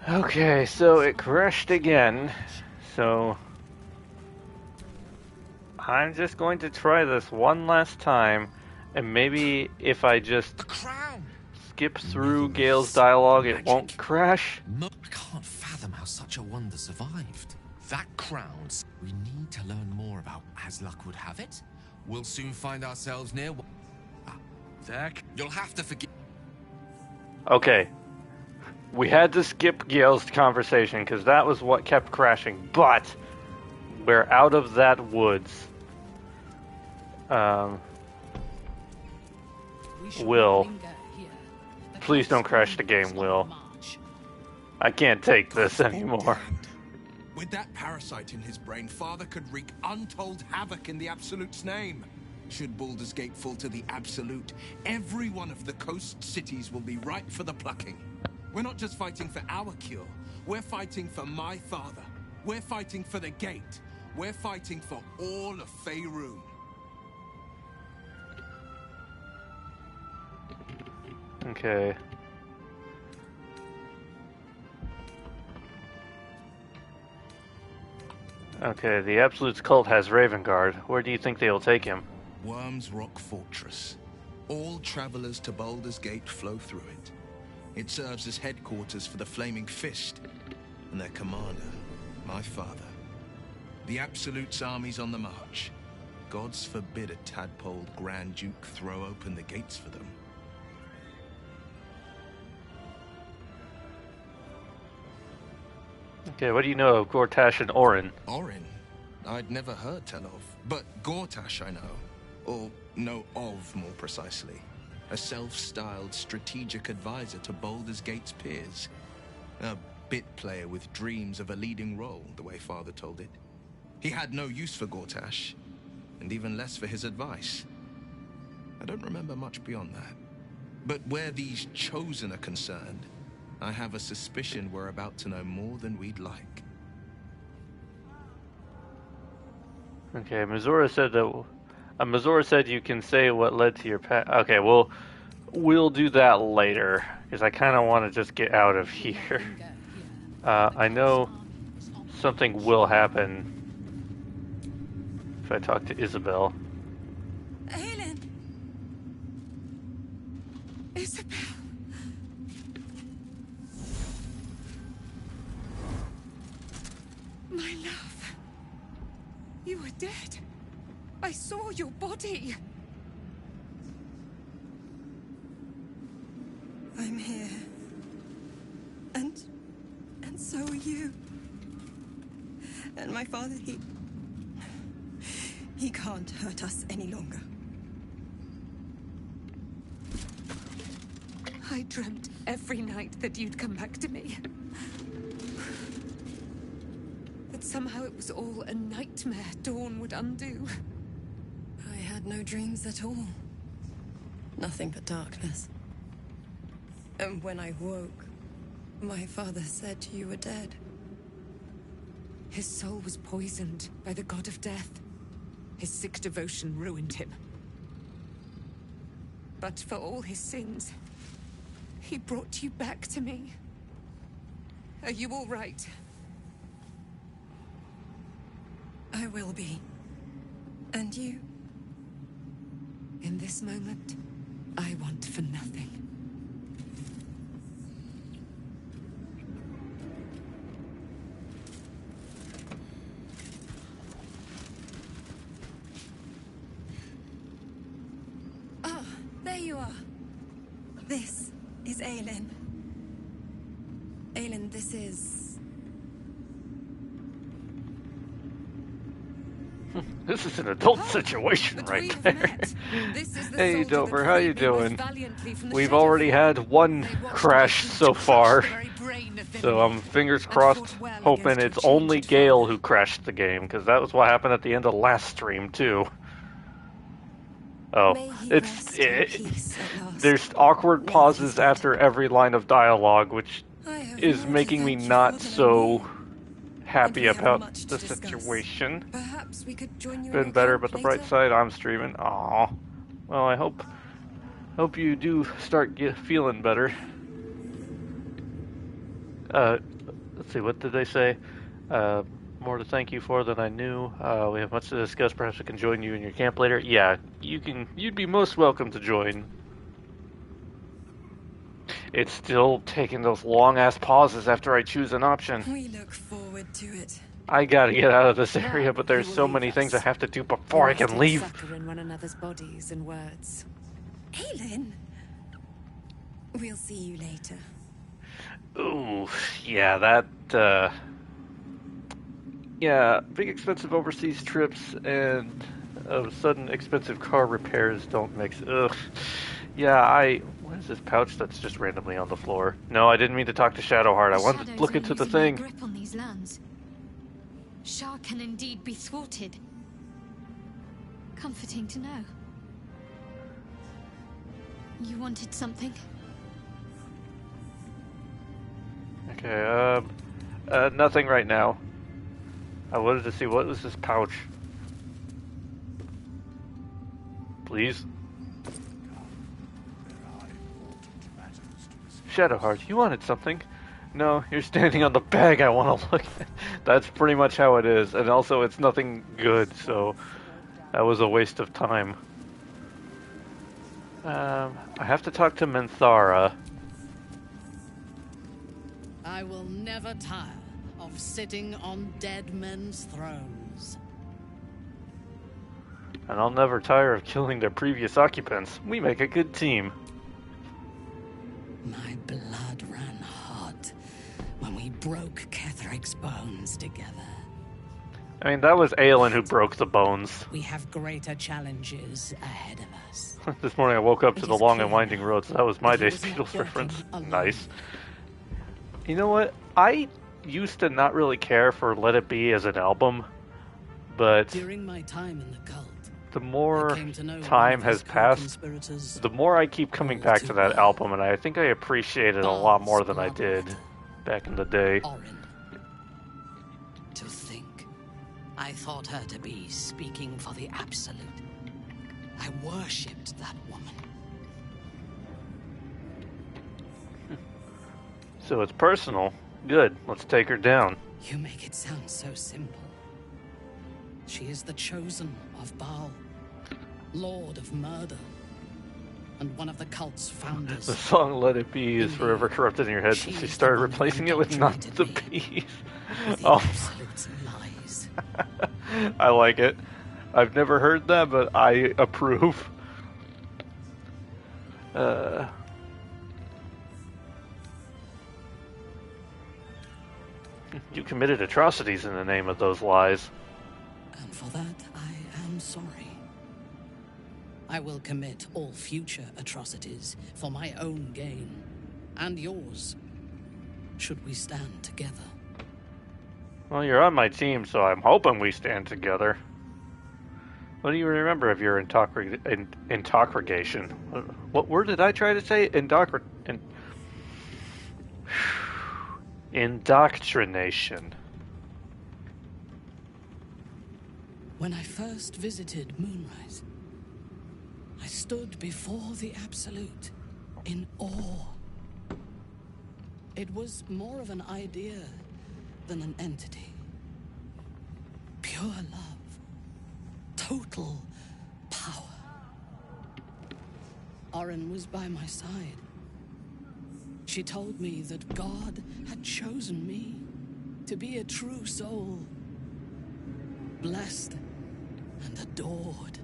Okay, so it crashed again. So I'm just going to try this one last time, and maybe if I just skip through Gale's dialogue, it won't crash. I can't fathom how such a wonder survived. That crown. We need to learn more about, as luck would have it. We'll soon find ourselves near. Zach, you'll have to forgive. Okay. We had to skip Gale's conversation because that was what kept crashing, but we're out of that woods. Will. Please don't crash the game, Will. I can't take this anymore. With that parasite in his brain, Father could wreak untold havoc in the Absolute's name. Should Baldur's Gate fall to the Absolute, every one of the coast cities will be ripe for the plucking. We're not just fighting for our cure. We're fighting for my father. We're fighting for the Gate. We're fighting for all of Faerun. Okay. Okay, the Absolute's cult has Ravengard. Where do you think they'll take him? Worm's Rock Fortress. All travelers to Baldur's Gate flow through it. It serves as headquarters for the Flaming Fist and their commander, my father. The Absolute's army's on the march. Gods forbid a tadpoled Grand Duke throw open the gates for them. Okay, what do you know of Gortash and Orin? Orin? I'd never heard tell of. But Gortash I know. Or know of, more precisely. A self-styled strategic advisor to Baldur's Gate's peers. A bit player with dreams of a leading role, the way Father told it. He had no use for Gortash, and even less for his advice. I don't remember much beyond that. But where these Chosen are concerned, I have a suspicion we're about to know more than we'd like. Okay, Missouri said that. Missouri said you can say what led to your past. Okay, well, we'll do that later because I kind of want to just get out of here. I know something will happen if I talk to Isabel. Helen! Isabel! My love. You were dead. I saw your body. I'm here. And so are you. And my father, he can't hurt us any longer. I dreamt every night that you'd come back to me. That somehow it was all a nightmare Dawn would undo. I had no dreams at all. Nothing but darkness. And when I woke, my father said you were dead. His soul was poisoned by the god of death. His sick devotion ruined him. But for all his sins, he brought you back to me. Are you all right? I will be. And you? In this moment, I want for nothing. Ah, there you are. This is Aelin. Aelin, this is... This is an adult situation right there. Hey Dover, how you doing? We've already had one crash so far, so I'm fingers crossed, hoping it's only Gale who crashed the game, because that was what happened at the end of last stream too. Oh, there's awkward pauses after every line of dialogue, which is making me not so happy about the situation. Perhaps we could join you Been better, but the bright side, I'm streaming. Aw. Well, I hope you do start feeling better. Let's see, what did they say? More to thank you for than I knew. We have much to discuss. Perhaps I can join you in your camp later. Yeah, you'd be most welcome to join. It's still taking those long-ass pauses after I choose an option. We look forward to it. I gotta get out of this area, Now but there's you will so leave many things I us. have to do before I can leave. Sucker in one another's bodies and words. Aelin! We'll see you later. Ooh, yeah, yeah, big expensive overseas trips and sudden expensive car repairs don't mix. Ugh. Yeah, what is this pouch that's just randomly on the floor? No, I didn't mean to talk to Shadowheart. I wanted to look into the thing. Grip on these lands. Shah can indeed be thwarted. Comforting to know. You wanted something? Okay, nothing right now. I wanted to see, what was this pouch? Please? Shadowheart, you wanted something? No, you're standing on the bag I want to look at. That's pretty much how it is. And also, it's nothing good, so that was a waste of time. I have to talk to Minthara. I will never tire of sitting on dead men's thrones. And I'll never tire of killing their previous occupants. We make a good team. My blood ran hot when we broke Ketheric's bones together. I mean, that was Aelin who broke the bones. We have greater challenges ahead of us. This morning I woke up to It the is long clear and winding road, so that was my that he day's was not Beatles working reference. alone. Nice. You know what? I used to not really care for Let It Be as an album, but During my time in the cult, the I more came to know one time of has his passed, co-conspirators. the more I keep coming all back too to that well. album, and I think I appreciate it a lot more than I did Godmother, back in the day. Orin. To think, I thought her to be speaking for the Absolute. I worshipped that woman. So it's personal. Good. Let's take her down. You make it sound so simple. She is the chosen of Baal, Lord of Murder, and one of the cult's founders. The song Let It Be is forever corrupted in your head since you started replacing it with Not the Bees. With the Oh, Absolute's lies. I like it. I've never heard that, but I approve. You committed atrocities in the name of those lies. And for that, I am sorry. I will commit all future atrocities for my own gain, and yours, should we stand together. Well, you're on my team, so I'm hoping we stand together. What do you remember of your intoxication? What word did I try to say? Indoctrination. When I first visited Moonrise, I stood before the Absolute in awe. It was more of an idea than an entity. Pure love. Total power. Orin was by my side. She told me that God had chosen me to be a true soul. Blessed and adored.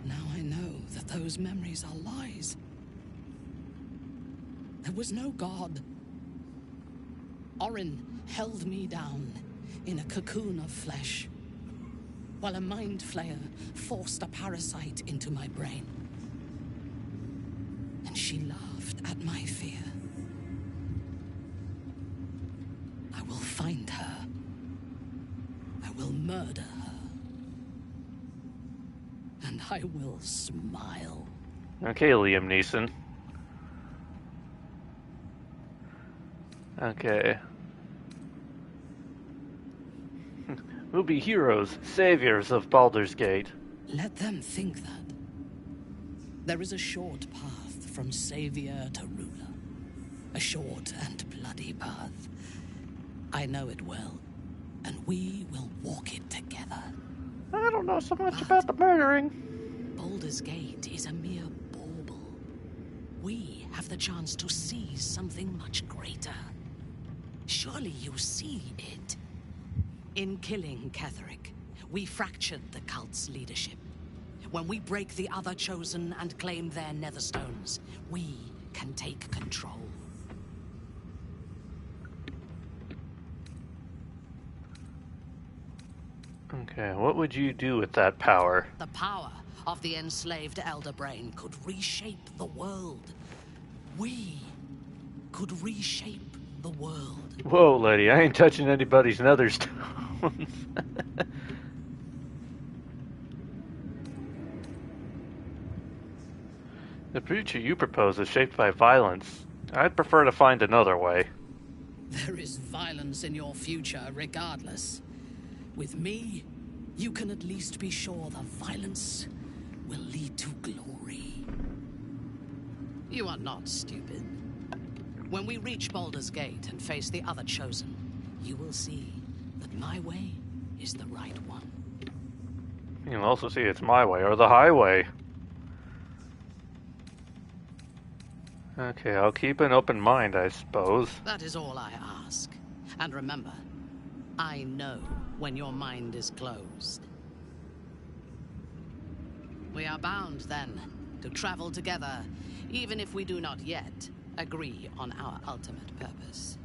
Now I know that those memories are lies. There was no God. Orin held me down in a cocoon of flesh, while a mind flayer forced a parasite into my brain. And she laughed at my fear. I will find her. I will murder her. And I will smile. Okay, Liam Neeson. Okay. We'll be heroes, saviors of Baldur's Gate. Let them think that. There is a short path from savior to ruler. A short and bloody path. I know it well, and we will walk it together. I don't know so much about the murdering. Baldur's Gate is a mere bauble. We have the chance to seize something much greater. Surely you see it. In killing Ketheric, we fractured the cult's leadership. When we break the other Chosen and claim their Netherstones, we can take control. Okay, what would you do with that power? The power of the enslaved Elder Brain could reshape the world. We could reshape the world. Whoa, lady, I ain't touching anybody's Netherstones. The future you propose is shaped by violence. I'd prefer to find another way. There is violence in your future regardless. With me, you can at least be sure the violence will lead to glory. You are not stupid. When we reach Baldur's Gate and face the other Chosen, you will see that my way is the right one. You can also see it's my way or the highway. Okay, I'll keep an open mind, I suppose. That is all I ask. And remember, I know when your mind is closed. We are bound, then, to travel together, even if we do not yet agree on our ultimate purpose.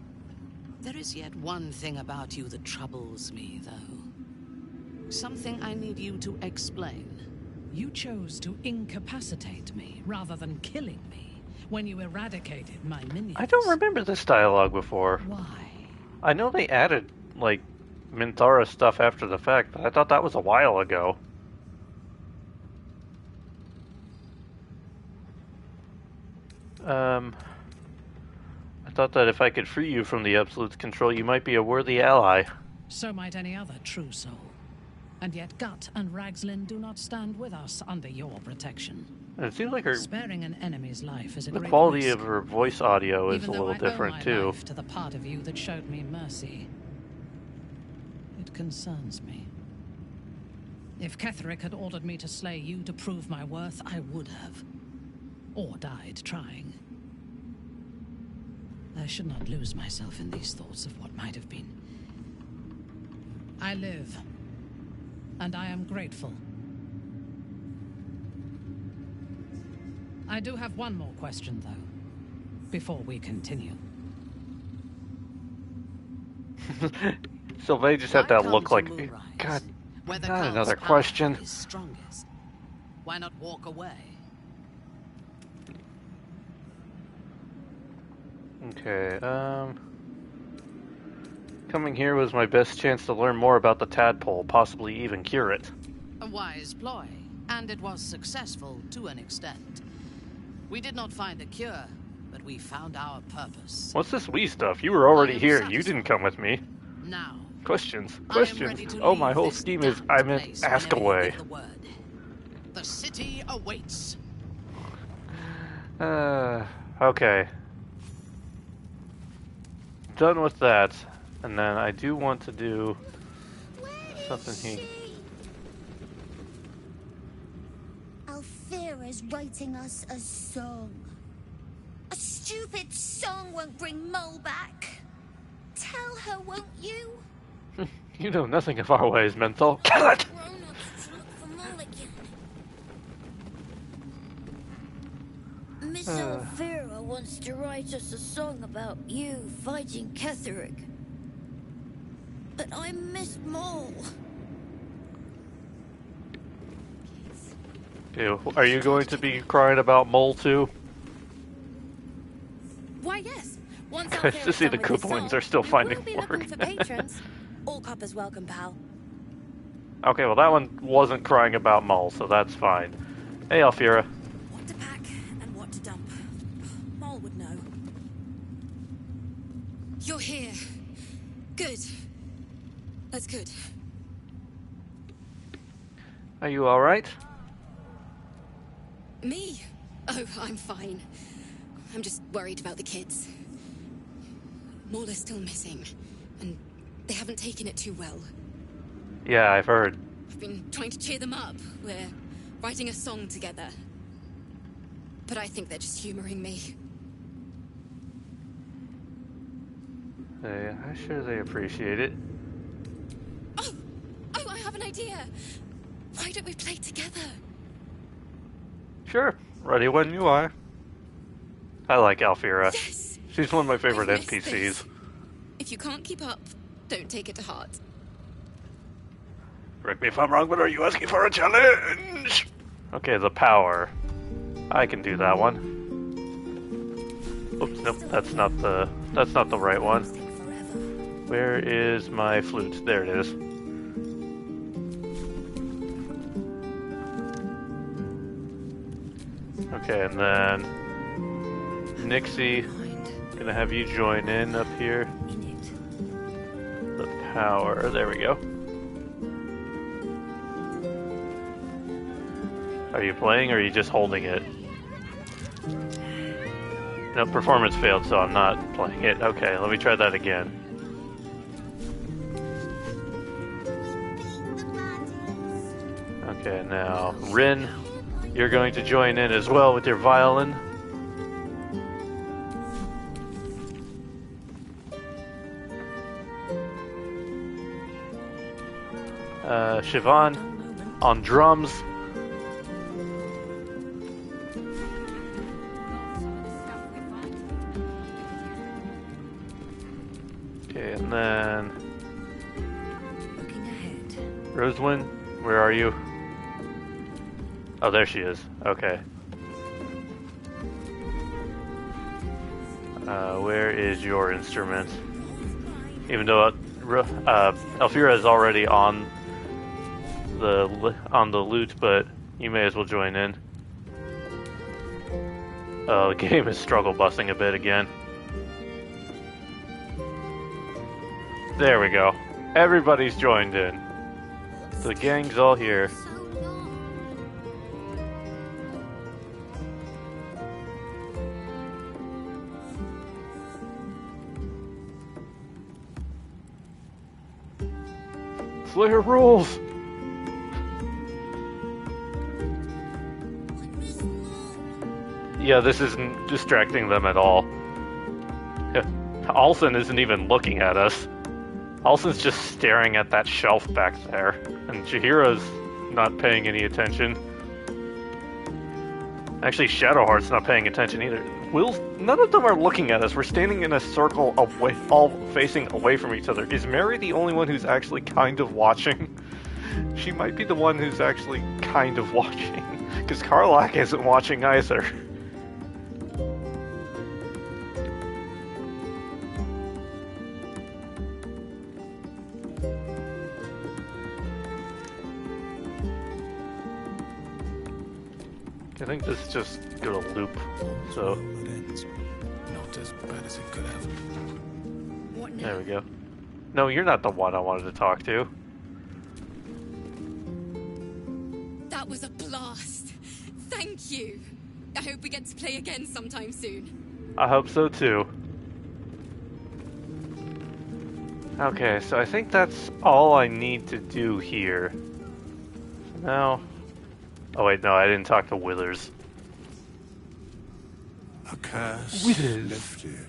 There is yet one thing about you that troubles me, though. Something I need you to explain. You chose to incapacitate me rather than killing me when you eradicated my minions. I don't remember this dialogue before. Why? I know they added, like, Minthara stuff after the fact, but I thought that was a while ago. I thought that if I could free you from the Absolute's control, you might be a worthy ally. So might any other true soul. And yet Gut and Ragslin do not stand with us under your protection. And it seems like her, Sparing an enemy's life is a the great quality risk. of her voice audio is Even a though little I owe different my too. life to the part of you that showed me mercy. It concerns me. If Ketheric had ordered me to slay you to prove my worth, I would have. Or died trying. I should not lose myself in these thoughts of what might have been. I live. And I am grateful. I do have one more question, though, before we continue. Sylvain just had that look like, God, not another question. Is strongest. Why not walk away? Okay, coming here was my best chance to learn more about the tadpole, possibly even cure it. A wise ploy, and it was successful to an extent. We did not find a cure, but we found our purpose. What's this we stuff? You were already here. You didn't come with me. Now, Questions. I am ready Questions. to Oh, my leave whole this scheme is, damned I meant, place ask whenever you away. give the word. The city awaits. Okay. Done with that. And then I do want to do something here. Alfira's writing us a song. A stupid song won't bring Mole back. Tell her, won't you? You know nothing of our ways, Menthol. Kill it! Grown-ups to look for Mole again. Miss Alfira wants to write us a song about you fighting Ketheric. But I miss Mole. Okay, are you going to be crying about Mole too? Why, yes. Once Nice to see the Koopalings are still finding we'll be work. looking for patrons. All coppers welcome, pal. Okay, well that one wasn't crying about Mole, so that's fine. Hey, Alfira. What to pack and what to dump. Mole would know. You're here. Good. That's good. Are you alright? Me? Oh, I'm fine. I'm just worried about the kids. Maul is still missing, and they haven't taken it too well. Yeah, I've heard. I've been trying to cheer them up. We're writing a song together. But I think they're just humoring me. I'm sure they appreciate it. Oh, I have an idea. Why don't we play together? Sure, ready when you are. I like Alfira. Yes! She's one of my favorite I've missed NPCs. this. If you can't keep up, don't take it to heart. Correct me if I'm wrong, but are you asking for a challenge? Okay, the power. I can do that one. Oops, nope, that's not the right one. Where is my flute? There it is. Okay, and then Nixie, gonna have you join in up here. The power, there we go. Are you playing or are you just holding it? No, performance failed, so I'm not playing it. Okay, let me try that again. Okay, now, Rin, you're going to join in as well with your violin. Siobhan on drums. Okay, and then Looking ahead. Rosalind, where are you? Oh, there she is. Okay. Where is your instrument? Even though Alfira is already on the lute, but you may as well join in. Oh, the game is struggle busting a bit again. There we go. Everybody's joined in. The gang's all here. Slayer rules! Yeah, this isn't distracting them at all. Alson isn't even looking at us. Alson's just staring at that shelf back there, and Jahira's not paying any attention. Actually, Shadowheart's not paying attention either. None of them are looking at us. We're standing in a circle away, all facing away from each other. Is Mary the only one who's actually kind of watching? She might be the one who's actually kind of watching, because Karlach isn't watching either. I think this is just gonna loop, so... Not as bad as it could have. What now? There we go. No, you're not the one I wanted to talk to. That was a blast. Thank you. I hope we get to play again sometime soon. I hope so too. Okay, so I think that's all I need to do here. So now... Oh wait, no, I didn't talk to Withers. A curse Withers. lifted.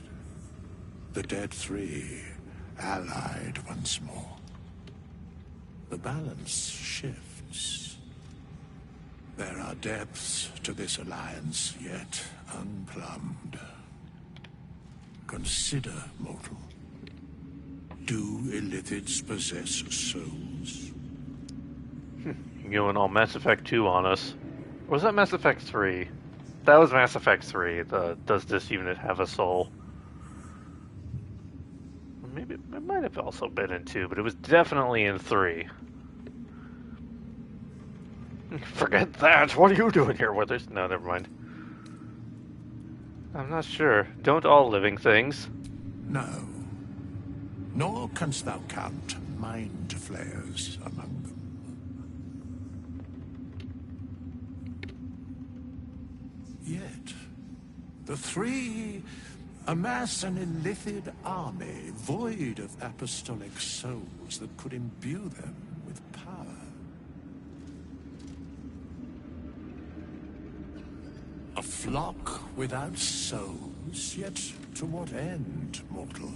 The dead three allied once more. The balance shifts. There are depths to this alliance yet unplumbed. Consider, mortal. Do illithids possess souls? You're going all Mass Effect 2 on us. Or was that Mass Effect 3? That was Mass Effect 3. Does this unit have a soul? Maybe it might have also been in 2, but it was definitely in 3. Forget that! What are you doing here, Withers? No, never mind. I'm not sure. Don't all living things? No. Nor canst thou count mind flayers among them. Yet, the three Amass an illithid army void of apostolic souls that could imbue them with power. A flock without souls, yet to what end, mortal?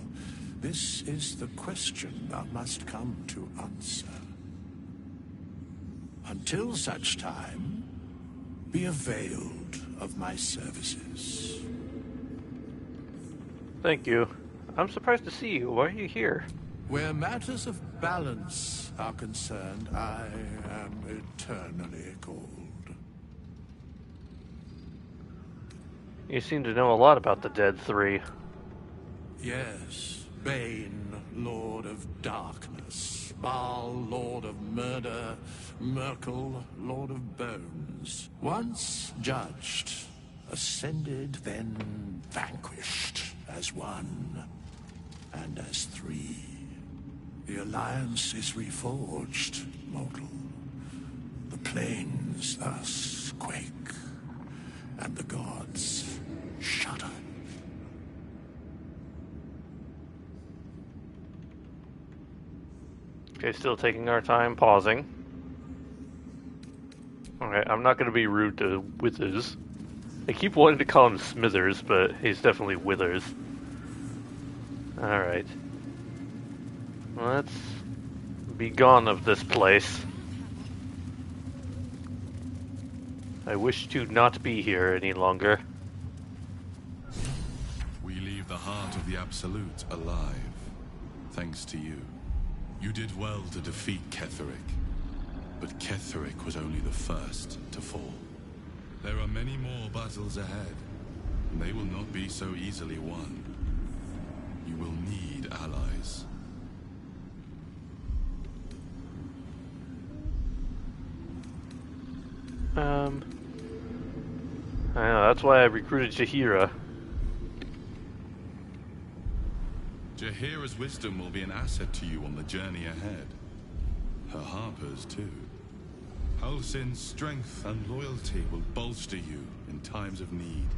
This is the question thou must come to answer. Until such time, be availed of my services. Thank you. I'm surprised to see you. Why are you here? Where matters of balance are concerned, I am eternally cold. You seem to know a lot about the Dead Three. Yes, Bane, Lord of Darkness, Baal, Lord of Murder, Merkel, Lord of Bones. Once judged, ascended, then vanquished as one, and as three. The alliance is reforged, mortal. The plains thus quake, and the gods shudder. Okay, still taking our time, pausing. Alright, I'm not going to be rude to Withers. I keep wanting to call him Smithers, but he's definitely Withers. Alright. Let's be gone of this place. I wish to not be here any longer. We leave the heart of the Absolute alive, thanks to you. You did well to defeat Ketheric, but Ketheric was only the first to fall. There are many more battles ahead, and they will not be so easily won. You will need allies. I know, that's why I recruited Jaheira. Jaheira's wisdom will be an asset to you on the journey ahead. Her Harper's too. Halsin's strength and loyalty will bolster you in times of need.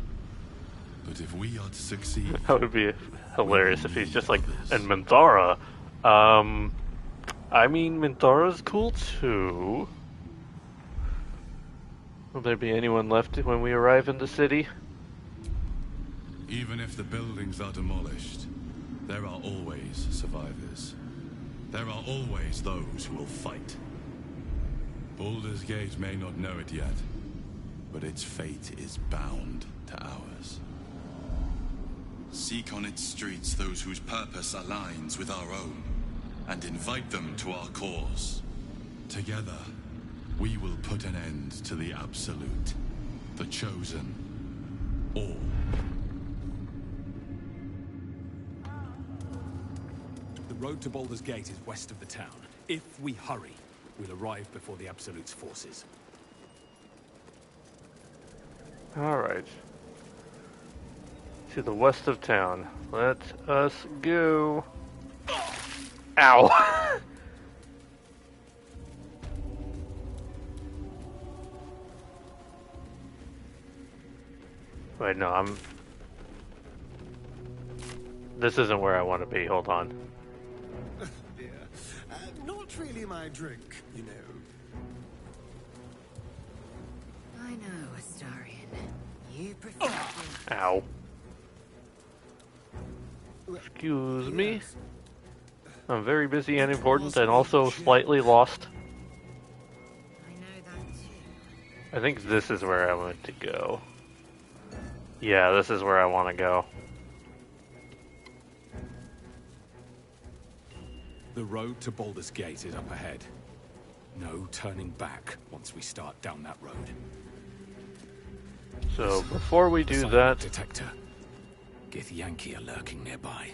But if we are to succeed... That would be hilarious if he's just like, and Minthara. I mean, Minthara's cool too. Will there be anyone left when we arrive in the city? Even if the buildings are demolished, there are always survivors. There are always those who will fight. Baldur's Gate may not know it yet, but its fate is bound to ours. Seek on its streets those whose purpose aligns with our own, and invite them to our cause. Together, we will put an end to the Absolute, the Chosen, all. The road to Baldur's Gate is west of the town. If we hurry, we'll arrive before the Absolute's forces. Alright. To the west of town. Let us go. Ow! Wait, no, this isn't where I want to be, hold on. Dear. Not really my drink, you know. I know, Astarion. You prefer Ow. Excuse me. I'm very busy and important and also slightly lost. I know that too. I think this is where I want to go. Yeah, this is where I want to go. The road to Baldur's Gate is up ahead. No turning back once we start down that road. So before we do that, detector. Githyanki are lurking nearby.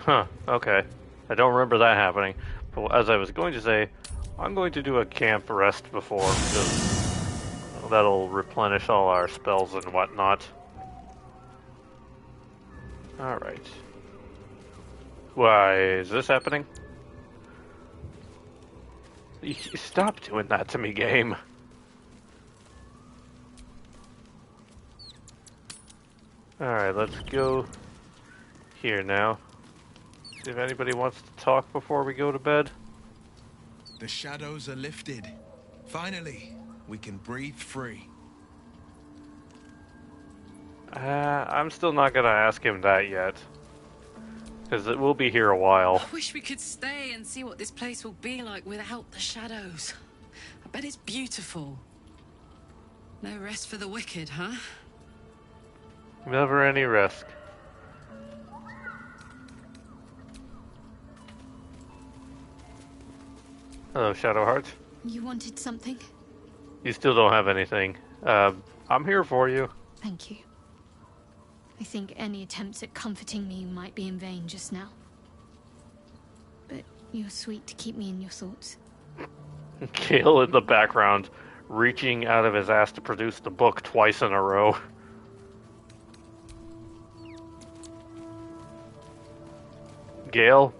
huh? Okay, I don't remember that happening. But as I was going to say, I'm going to do a camp rest before because that'll replenish all our spells and whatnot. All right. Why is this happening? Stop doing that to me, game. Alright, let's go here now. See if anybody wants to talk before we go to bed. The shadows are lifted. Finally, we can breathe free. I'm still not gonna ask him that yet. Because it will be here a while. I wish we could stay and see what this place will be like without the shadows. I bet it's beautiful. No rest for the wicked, huh? Never any risk. Hello, Shadowheart. You wanted something? You still don't have anything. I'm here for you. Thank you. I think any attempts at comforting me might be in vain just now. But you're sweet to keep me in your thoughts. Gale in the background, reaching out of his ass to produce the book twice in a row. Gale,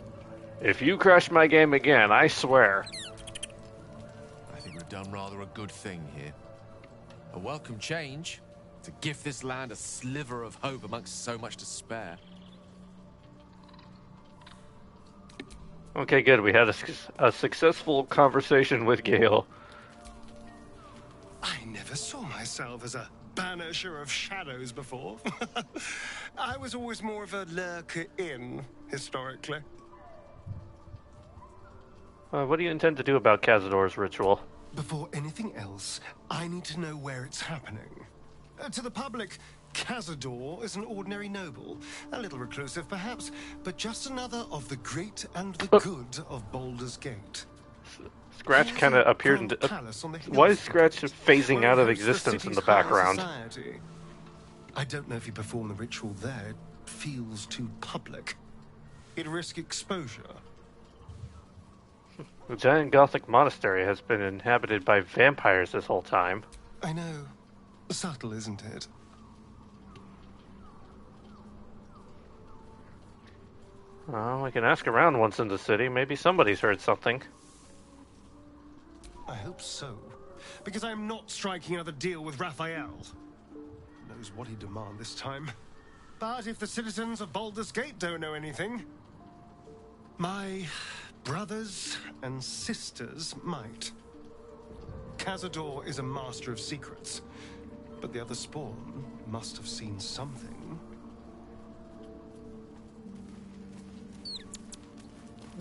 if you crush my game again, I swear. I think we've done rather a good thing here. A welcome change to give this land a sliver of hope amongst so much despair. Okay, good. We had a successful conversation with Gale. I never saw myself as a banisher of shadows before. I was always more of a lurker-in, historically. What do you intend to do about Cazador's ritual? Before anything else, I need to know where it's happening. To the public, Cazador is an ordinary noble, a little reclusive perhaps, but just another of the great and the good of Baldur's Gate. Scratch kind of appeared in... why is Scratch phasing out of existence in the background? I don't know if you perform the ritual there. It feels too public. It'd risk exposure. The giant Gothic monastery has been inhabited by vampires this whole time. I know. Subtle, isn't it? Well, we can ask around once in the city. Maybe somebody's heard something. I hope so. Because I'm not striking another deal with Raphael. Knows what he'd demand this time. But if the citizens of Baldur's Gate don't know anything, my brothers and sisters might. Cazador is a master of secrets, but the other spawn must have seen something.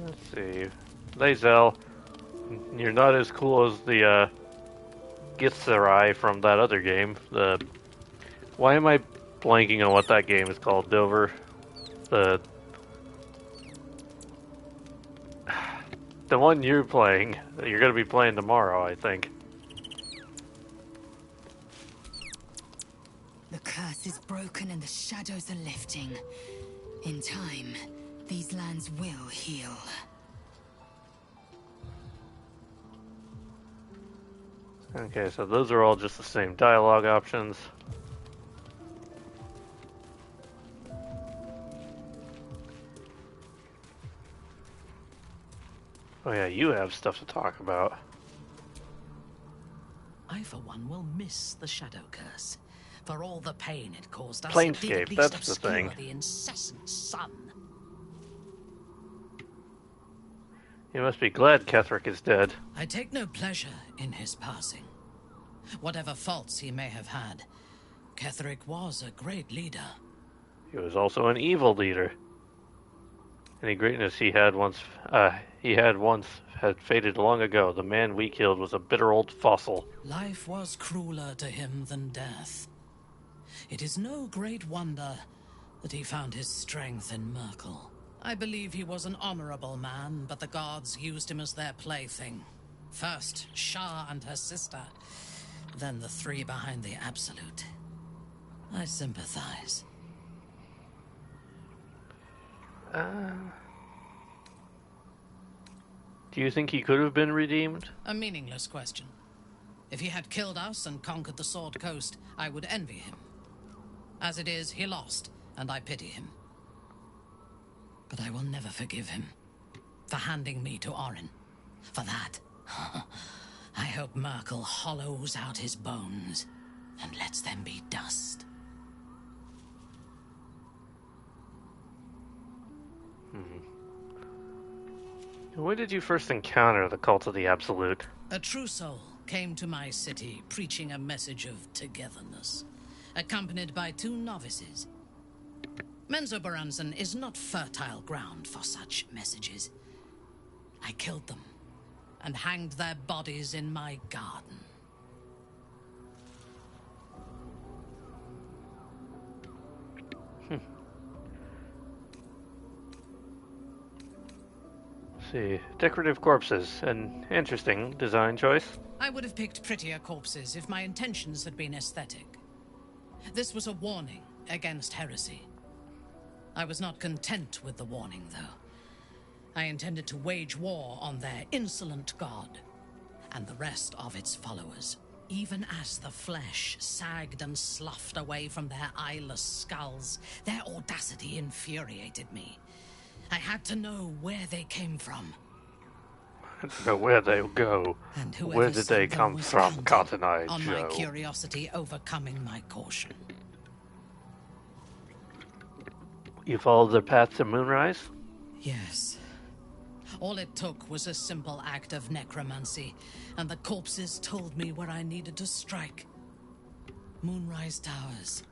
Let's see. Lae'zel, you're not as cool as the Githzerai from that other game. Why am I blanking on what that game is called, Dover? The one you're playing. You're going to be playing tomorrow, I think. The curse is broken and the shadows are lifting. In time, these lands will heal. Okay, so those are all just the same dialogue options. Oh yeah, you have stuff to talk about. I, for one, will miss the shadow curse. For all the pain it caused us, Planescape, it did at least that's the obscure thing. the incessant sun. You must be glad Ketheric is dead. I take no pleasure in his passing. Whatever faults he may have had, Ketheric was a great leader. He was also an evil leader. Any greatness he had once had faded long ago. The man we killed was a bitter old fossil. Life was crueler to him than death. It is no great wonder that he found his strength in Merkel. I believe he was an honorable man, but the gods used him as their plaything. First, Shah and her sister, then the three behind the Absolute. I sympathize. Do you think he could have been redeemed? A meaningless question. If he had killed us and conquered the Sword Coast, I would envy him. As it is, he lost, and I pity him. But I will never forgive him for handing me to Orin. For that, I hope Merkel hollows out his bones and lets them be dust. When did you first encounter the Cult of the Absolute? A true soul came to my city preaching a message of togetherness, accompanied by 2 novices. Menzoberranzan is not fertile ground for such messages. I killed them and hanged their bodies in my garden. See, decorative corpses, an interesting design choice. I would have picked prettier corpses if my intentions had been aesthetic. This was a warning against heresy. I was not content with the warning, though. I intended to wage war on their insolent god and the rest of its followers. Even as the flesh sagged and sloughed away from their eyeless skulls, their audacity infuriated me. I had to know where they came from. I don't know where they'll go. And where did they come from, Cotton Eye on Joe? my curiosity overcoming my caution. You followed their path to Moonrise? Yes. All it took was a simple act of necromancy, and the corpses told me where I needed to strike. Moonrise Towers.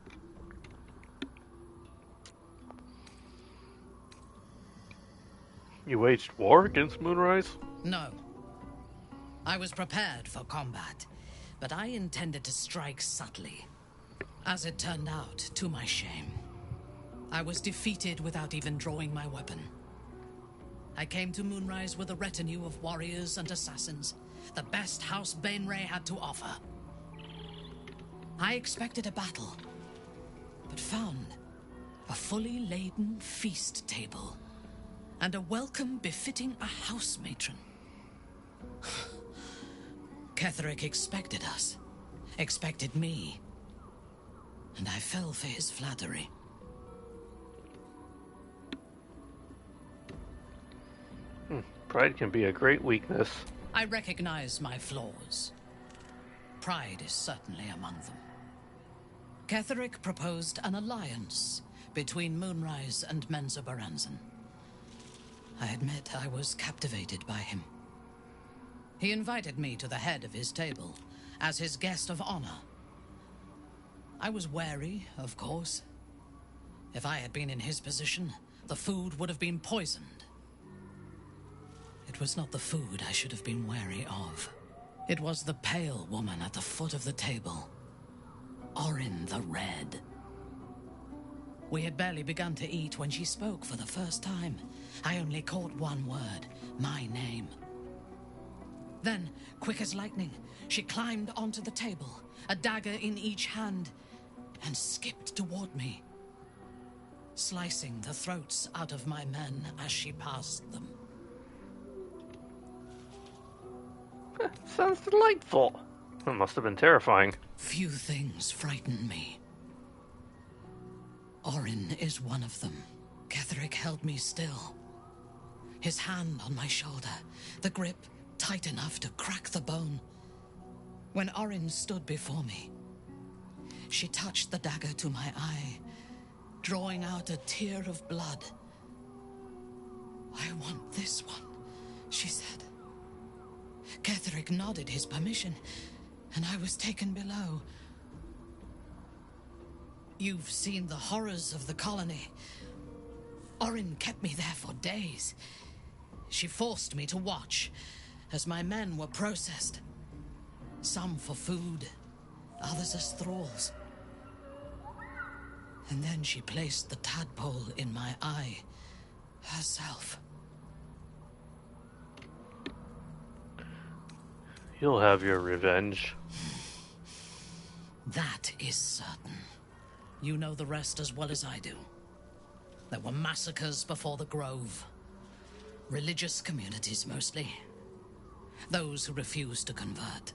You waged war against Moonrise? No. I was prepared for combat, but I intended to strike subtly. As it turned out, to my shame, I was defeated without even drawing my weapon. I came to Moonrise with a retinue of warriors and assassins, the best House Bainray had to offer. I expected a battle, but found a fully laden feast table and a welcome befitting a house matron. Ketherick expected us, expected me, and I fell for his flattery. Pride can be a great weakness. I recognize my flaws. Pride is certainly among them. Ketherick proposed an alliance between Moonrise and Menzoberranzan. I admit I was captivated by him. He invited me to the head of his table as his guest of honor. I was wary, of course. If I had been in his position, the food would have been poisoned. It was not the food I should have been wary of. It was the pale woman at the foot of the table. Orin the Red. We had barely begun to eat when she spoke for the first time. I only caught one word, my name. Then, quick as lightning, she climbed onto the table, a dagger in each hand, and skipped toward me, slicing the throats out of my men as she passed them. Sounds delightful. It must have been terrifying. Few things frighten me. Orin is one of them. Ketherick held me still. His hand on my shoulder, the grip tight enough to crack the bone. When Orin stood before me, she touched the dagger to my eye, drawing out a tear of blood. I want this one, she said. Ketherick nodded his permission, and I was taken below. You've seen the horrors of the colony. Orin kept me there for days. She forced me to watch as my men were processed. Some for food, others as thralls. And then she placed the tadpole in my eye herself. You'll have your revenge. That is certain. You know the rest as well as I do. There were massacres before the Grove. Religious communities, mostly. Those who refused to convert.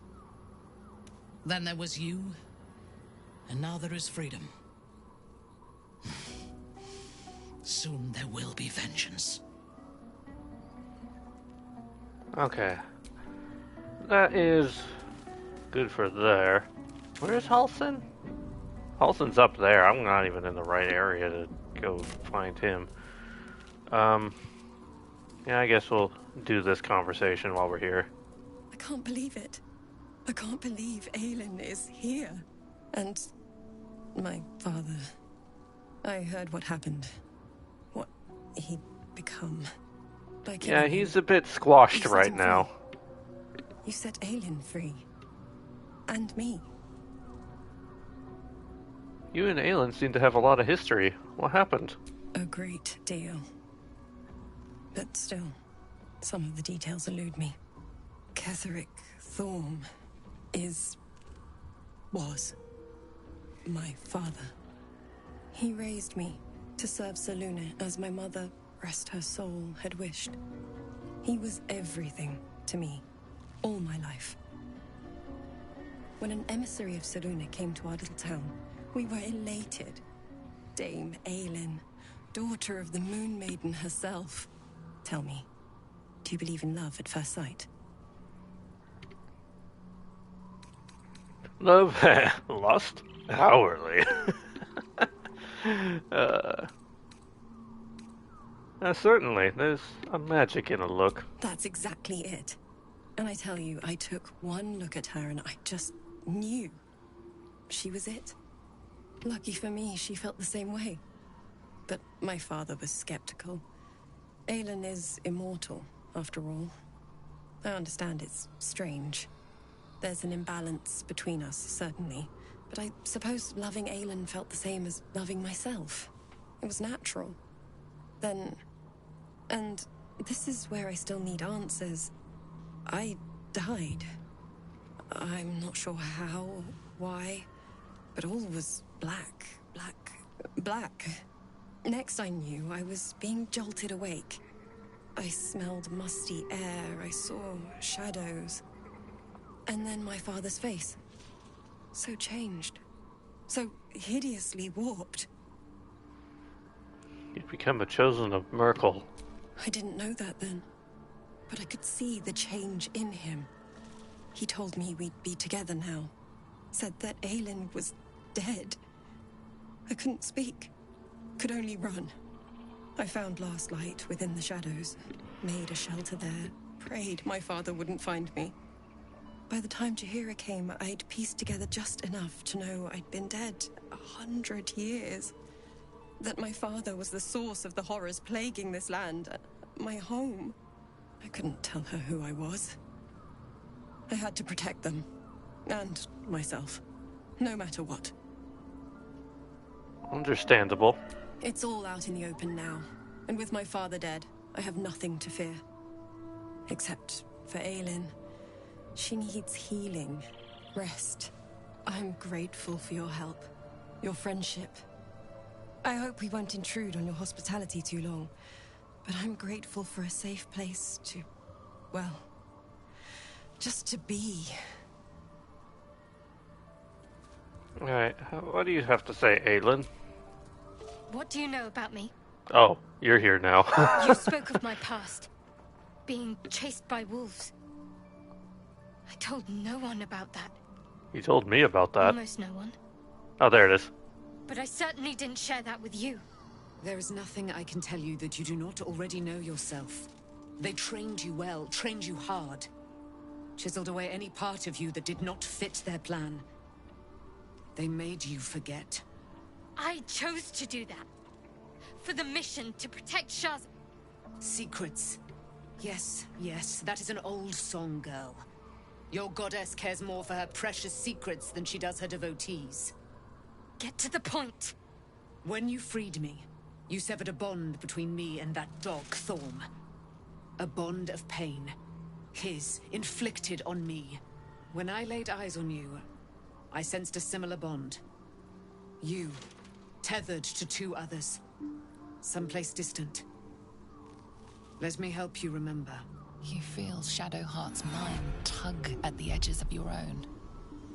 Then there was you, and now there is freedom. Soon there will be vengeance. Okay. That is good for there. Where's Halsin? Halsin's up there. I'm not even in the right area to go find him. Yeah, I guess we'll do this conversation while we're here. I can't believe it. I can't believe Aelin is here. And my father. I heard what happened. What he'd become. Like yeah, he's a bit squashed right now. You set Aelin free. And me. You and Aelin seem to have a lot of history. What happened? A great deal. But still, some of the details elude me. Ketheric Thorm was my father. He raised me to serve Selûne as my mother, rest her soul, had wished. He was everything to me, all my life. When an emissary of Selûne came to our little town, we were elated. Dame Aelin, daughter of the Moon Maiden herself. Tell me, do you believe in love at first sight? Love, lust, hourly. Certainly, there's a magic in a look. That's exactly it. And I tell you, I took one look at her and I just knew she was it. Lucky for me, she felt the same way. But my father was skeptical. Aelin is immortal, after all. I understand it's strange. There's an imbalance between us, certainly. But I suppose loving Aelin felt the same as loving myself. It was natural. Then... And this is where I still need answers. I died. I'm not sure how, why, but all was black. Next I knew, I was being jolted awake. I smelled musty air, I saw shadows. And then my father's face. So changed. So hideously warped. You'd become a chosen of Merkel. I didn't know that then. But I could see the change in him. He told me we'd be together now. Said that Aelin was dead. I couldn't speak. Could only run. I found last light within the shadows. Made a shelter there. Prayed my father wouldn't find me. By the time Jaheira came, I'd pieced together just enough to know I'd been dead 100 years. That my father was the source of the horrors plaguing this land. My home. I couldn't tell her who I was. I had to protect them. And myself. No matter what. Understandable. It's all out in the open now. And with my father dead, I have nothing to fear. Except for Aelin. She needs healing. Rest. I'm grateful for your help. Your friendship. I hope we won't intrude on your hospitality too long. But I'm grateful for a safe place to... well... just to be. Alright, what do you have to say, Aelin? What do you know about me? Oh, you're here now. You spoke of my past. Being chased by wolves. I told no one about that. You told me about that. Almost no one. Oh, there it is. But I certainly didn't share that with you. There is nothing I can tell you that you do not already know yourself. They trained you well, trained you hard. Chiseled away any part of you that did not fit their plan. They made you forget. I chose to do that. For the mission to protect Shaz. Secrets. Yes, that is an old song, girl. Your goddess cares more for her precious secrets than she does her devotees. Get to the point. When you freed me, you severed a bond between me and that dog, Thorm. A bond of pain. His, inflicted on me. When I laid eyes on you, I sensed a similar bond. You, tethered to two others. Someplace distant. Let me help you remember. You feel Shadowheart's mind tug at the edges of your own.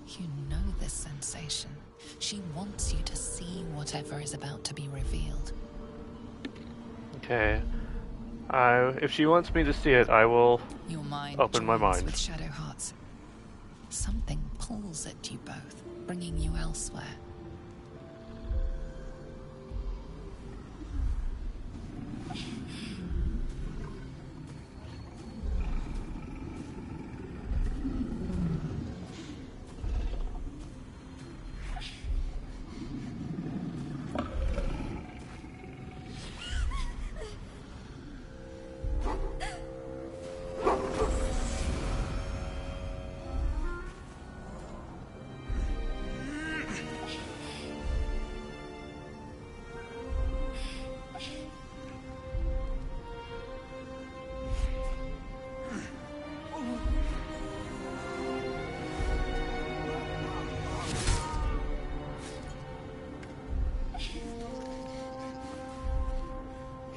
You know this sensation. She wants you to see whatever is about to be revealed. Okay. If she wants me to see it, I will your mind open my mind. With Shadowheart's. Something pulls at you both, bringing you elsewhere.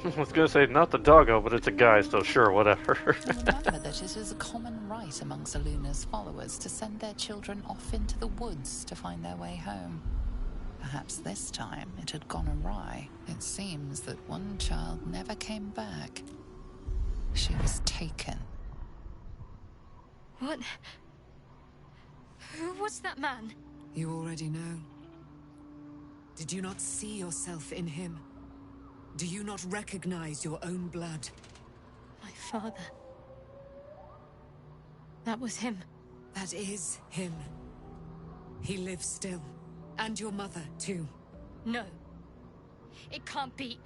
I was gonna say, not the doggo, but it's a guy, so sure, whatever. Remember that it is a common right among Luna's followers to send their children off into the woods to find their way home. Perhaps this time it had gone awry. It seems that one child never came back. She was taken. What? Who was that man? You already know. Did you not see yourself in him? Do you not recognize your own blood? My father. That was him. That is him. He lives still. And your mother, too. No. It can't be.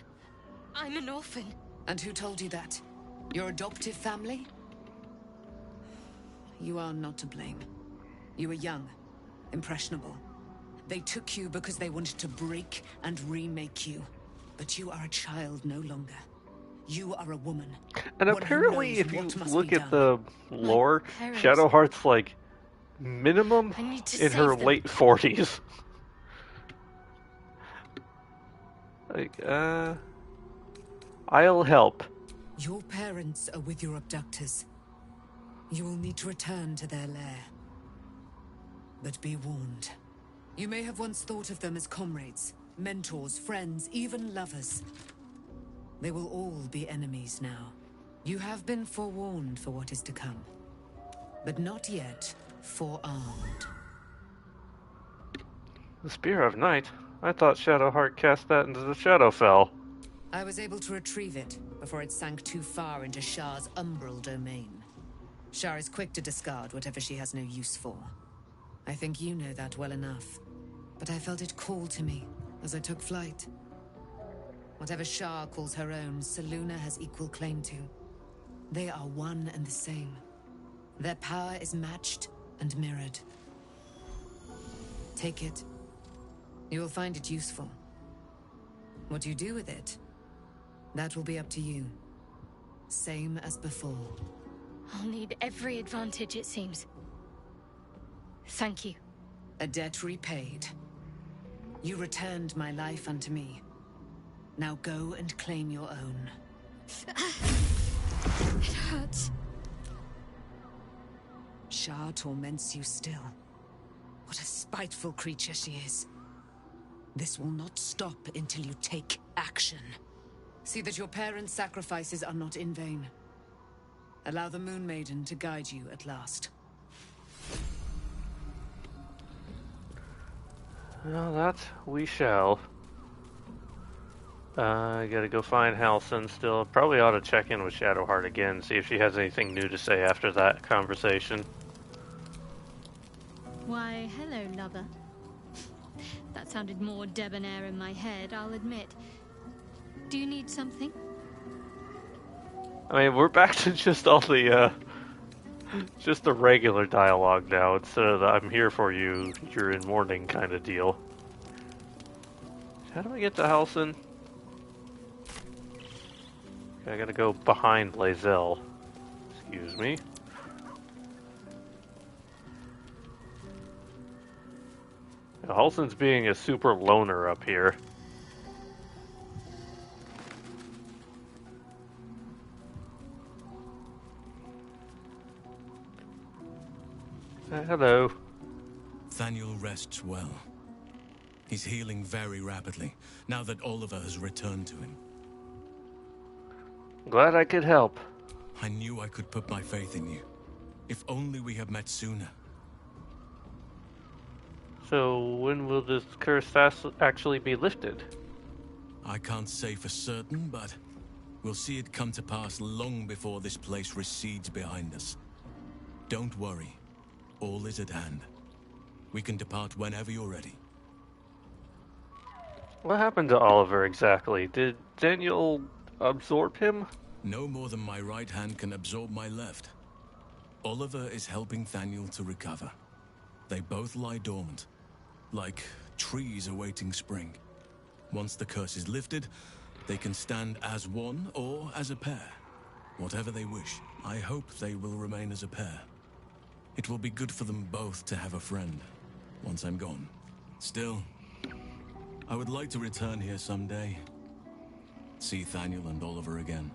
I'm an orphan. And who told you that? Your adoptive family? You are not to blame. You were young, impressionable. They took you because they wanted to break and remake you. But you are a child no longer. You are a woman. And apparently, if you look at the lore, Shadowheart's like minimum in her late 40s. Like, I'll help. Your parents are with your abductors. You will need to return to their lair. But be warned. You may have once thought of them as comrades, mentors, friends, even lovers. They will all be enemies now. You have been forewarned for what is to come. But not yet forearmed. The Spear of Night? I thought Shadowheart cast that into the Shadowfell. I was able to retrieve it before it sank too far into Shah's umbral domain. Shah is quick to discard whatever she has no use for. I think you know that well enough. But I felt it call to me as I took flight. Whatever Shah calls her own, Selûne has equal claim to. They are one and the same. Their power is matched and mirrored. Take it. You will find it useful. What you do with it, that will be up to you. Same as before. I'll need every advantage, it seems. Thank you. A debt repaid. You returned my life unto me. Now go and claim your own. It hurts. Shah torments you still. What a spiteful creature she is. This will not stop until you take action. See that your parents' sacrifices are not in vain. Allow the Moon Maiden to guide you at last. Well, that we shall. I gotta go find Halsin still. Probably ought to check in with Shadowheart again, see if she has anything new to say after that conversation. Why, hello, lover. That sounded more debonair in my head, I'll admit. Do you need something? I mean, we're back to just all the, just the regular dialogue now, instead of the I'm here for you, you're in mourning kind of deal. How do I get to Halsin? Okay, I gotta go behind Lae'zel. Excuse me. Now, Halsin's being a super loner up here. Hello. Thaniel rests well. He's healing very rapidly, now that Oliver has returned to him. Glad I could help. I knew I could put my faith in you. If only we had met sooner. So, when will this curse actually be lifted? I can't say for certain, but we'll see it come to pass long before this place recedes behind us. Don't worry. All is at hand. We can depart whenever you're ready. What happened to Oliver exactly? Did Daniel absorb him? No more than my right hand can absorb my left. Oliver is helping Thaniel to recover. They both lie dormant, like trees awaiting spring. Once the curse is lifted, they can stand as one or as a pair. Whatever they wish. I hope they will remain as a pair. It will be good for them both to have a friend, once I'm gone. Still, I would like to return here someday. see Thaniel and Oliver again.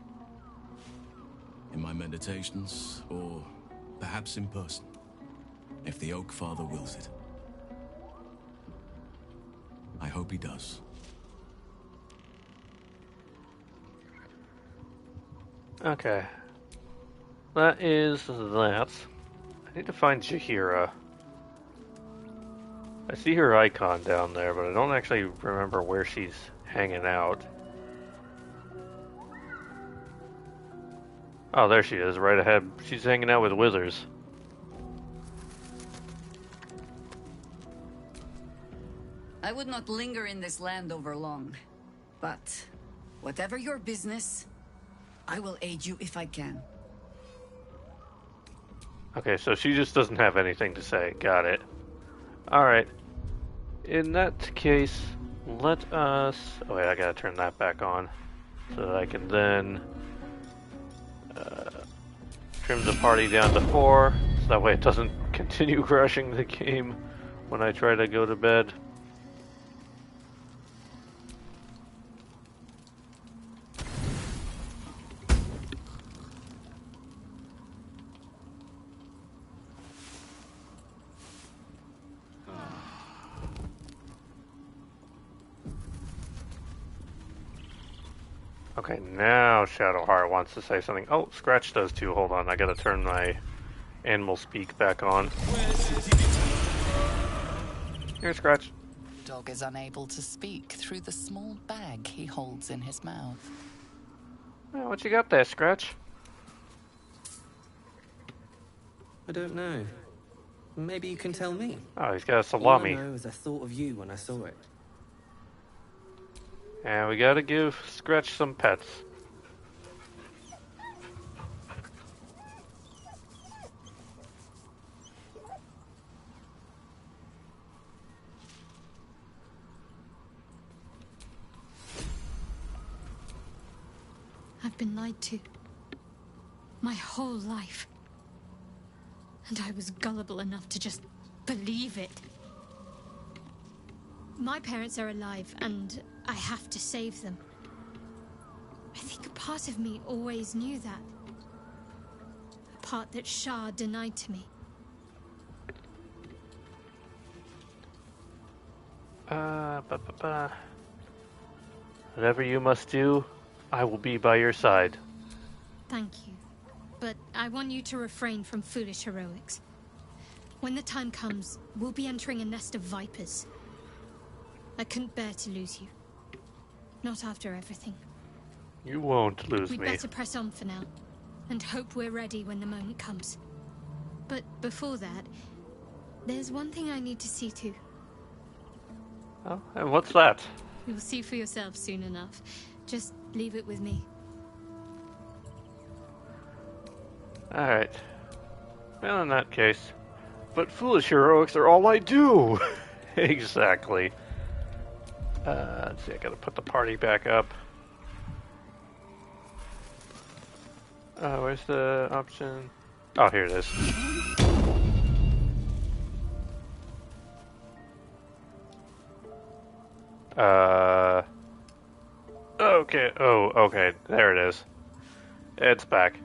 In my meditations, or perhaps in person, if the Oak Father wills it. I hope he does. Okay. That is that. I need to find Jaheira. I see her icon down there, but I don't actually remember where she's hanging out. Oh, there she is, right ahead. She's hanging out with Withers. I would not linger in this land over long, but whatever your business, I will aid you if I can. Okay, so she just doesn't have anything to say. Got it. Alright. In that case, let us... Oh wait, I gotta turn that back on. So that I can then... trim the party down to 4. So that way it doesn't continue crashing the game when I try to go to bed. Okay, now Shadowheart wants to say something. Oh, Scratch does too. Hold on, I gotta turn my animal speak back on. Here, Scratch. Dog is unable to speak through the small bag he holds in his mouth. Oh, what you got there, Scratch? I don't know. Maybe you can tell me. Oh, he's got a salami. All I know is I thought of you when I saw it. And we gotta give Scratch some pets. I've been lied to. My whole life. And I was gullible enough to just believe it. My parents are alive, and I have to save them. I think a part of me always knew that. A part that Shah denied to me. Whatever you must do, I will be by your side. Thank you. But I want you to refrain from foolish heroics. When the time comes, we'll be entering a nest of vipers. I couldn't bear to lose you. Not after everything. You won't lose We'd me. better press on for now, and hope we're ready when the moment comes. But before that, there's one thing I need to see to. Oh, and what's that? You'll see for yourself soon enough. Just leave it with me. Alright. Well, in that case. But foolish heroics are all I do! Exactly. Let's see, I gotta put the party back up. Where's the option? Oh, here it is. Okay, oh, okay, there it is. It's back.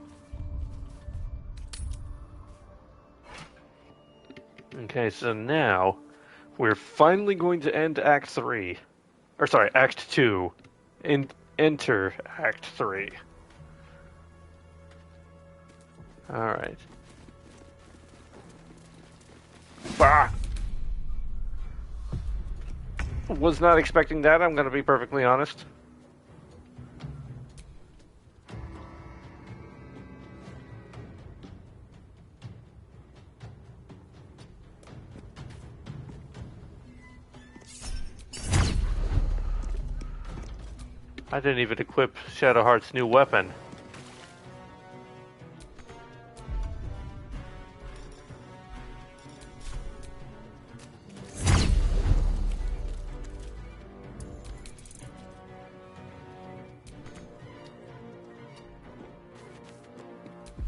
Okay, so now we're finally going to end Act 3. Or sorry, Act 2. Enter Act 3. Alright. Bah! Was not expecting that, I'm gonna be perfectly honest. I didn't even equip Shadowheart's new weapon.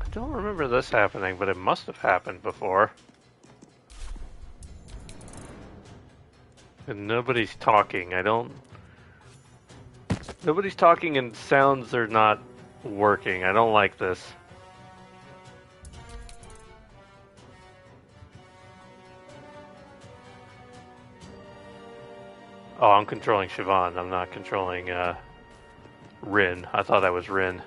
I don't remember this happening, but it must have happened before. And nobody's talking, I don't... Nobody's talking and sounds are not working. I don't like this. Oh, I'm controlling Siobhan. I'm not controlling Rin. I thought that was Rin.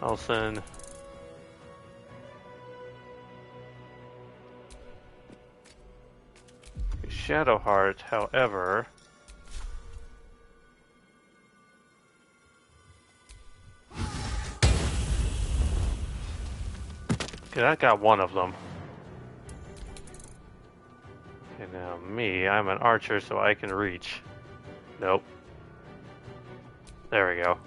Elson. Shadowheart, however... Okay, that got one of them. Okay, now me, I'm an archer, so I can reach. Nope. There we go.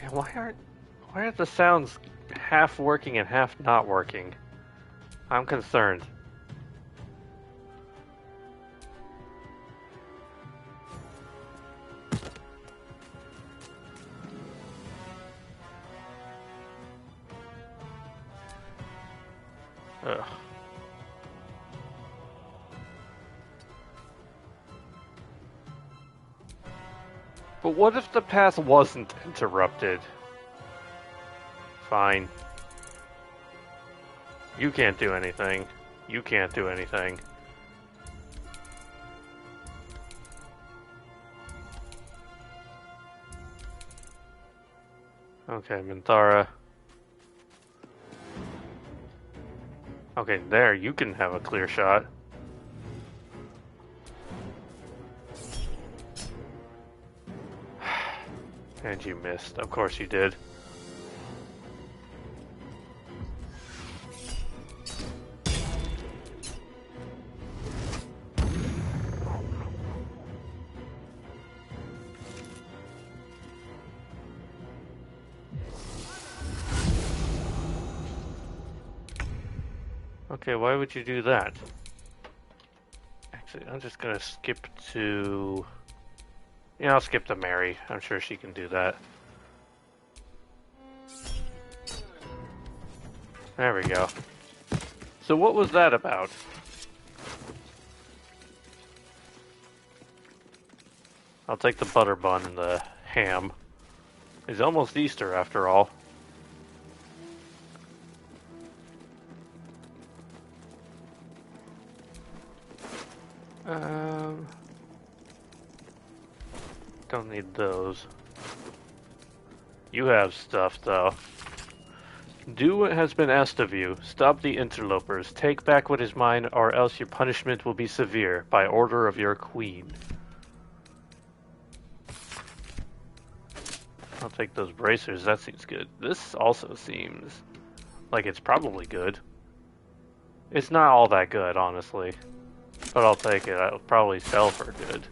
Man, why aren't the sounds half working and half not working? I'm concerned. Ugh. But what if the path wasn't interrupted? Fine. You can't do anything. You can't do anything. Okay, Minthara. Okay, there, you can have a clear shot. And you missed. Of course you did. Okay, why would you do that? Actually, I'm just gonna skip to... Yeah, I'll skip to Mary. I'm sure she can do that. There we go. So what was that about? I'll take the butter bun and the ham. It's almost Easter after all. Don't need those. You have stuff, though. Do what has been asked of you. Stop the interlopers. Take back what is mine, or else your punishment will be severe, by order of your queen. I'll take those bracers. That seems good. This also seems like it's probably good. It's not all that good, honestly. But I'll take it. I'll probably sell for good.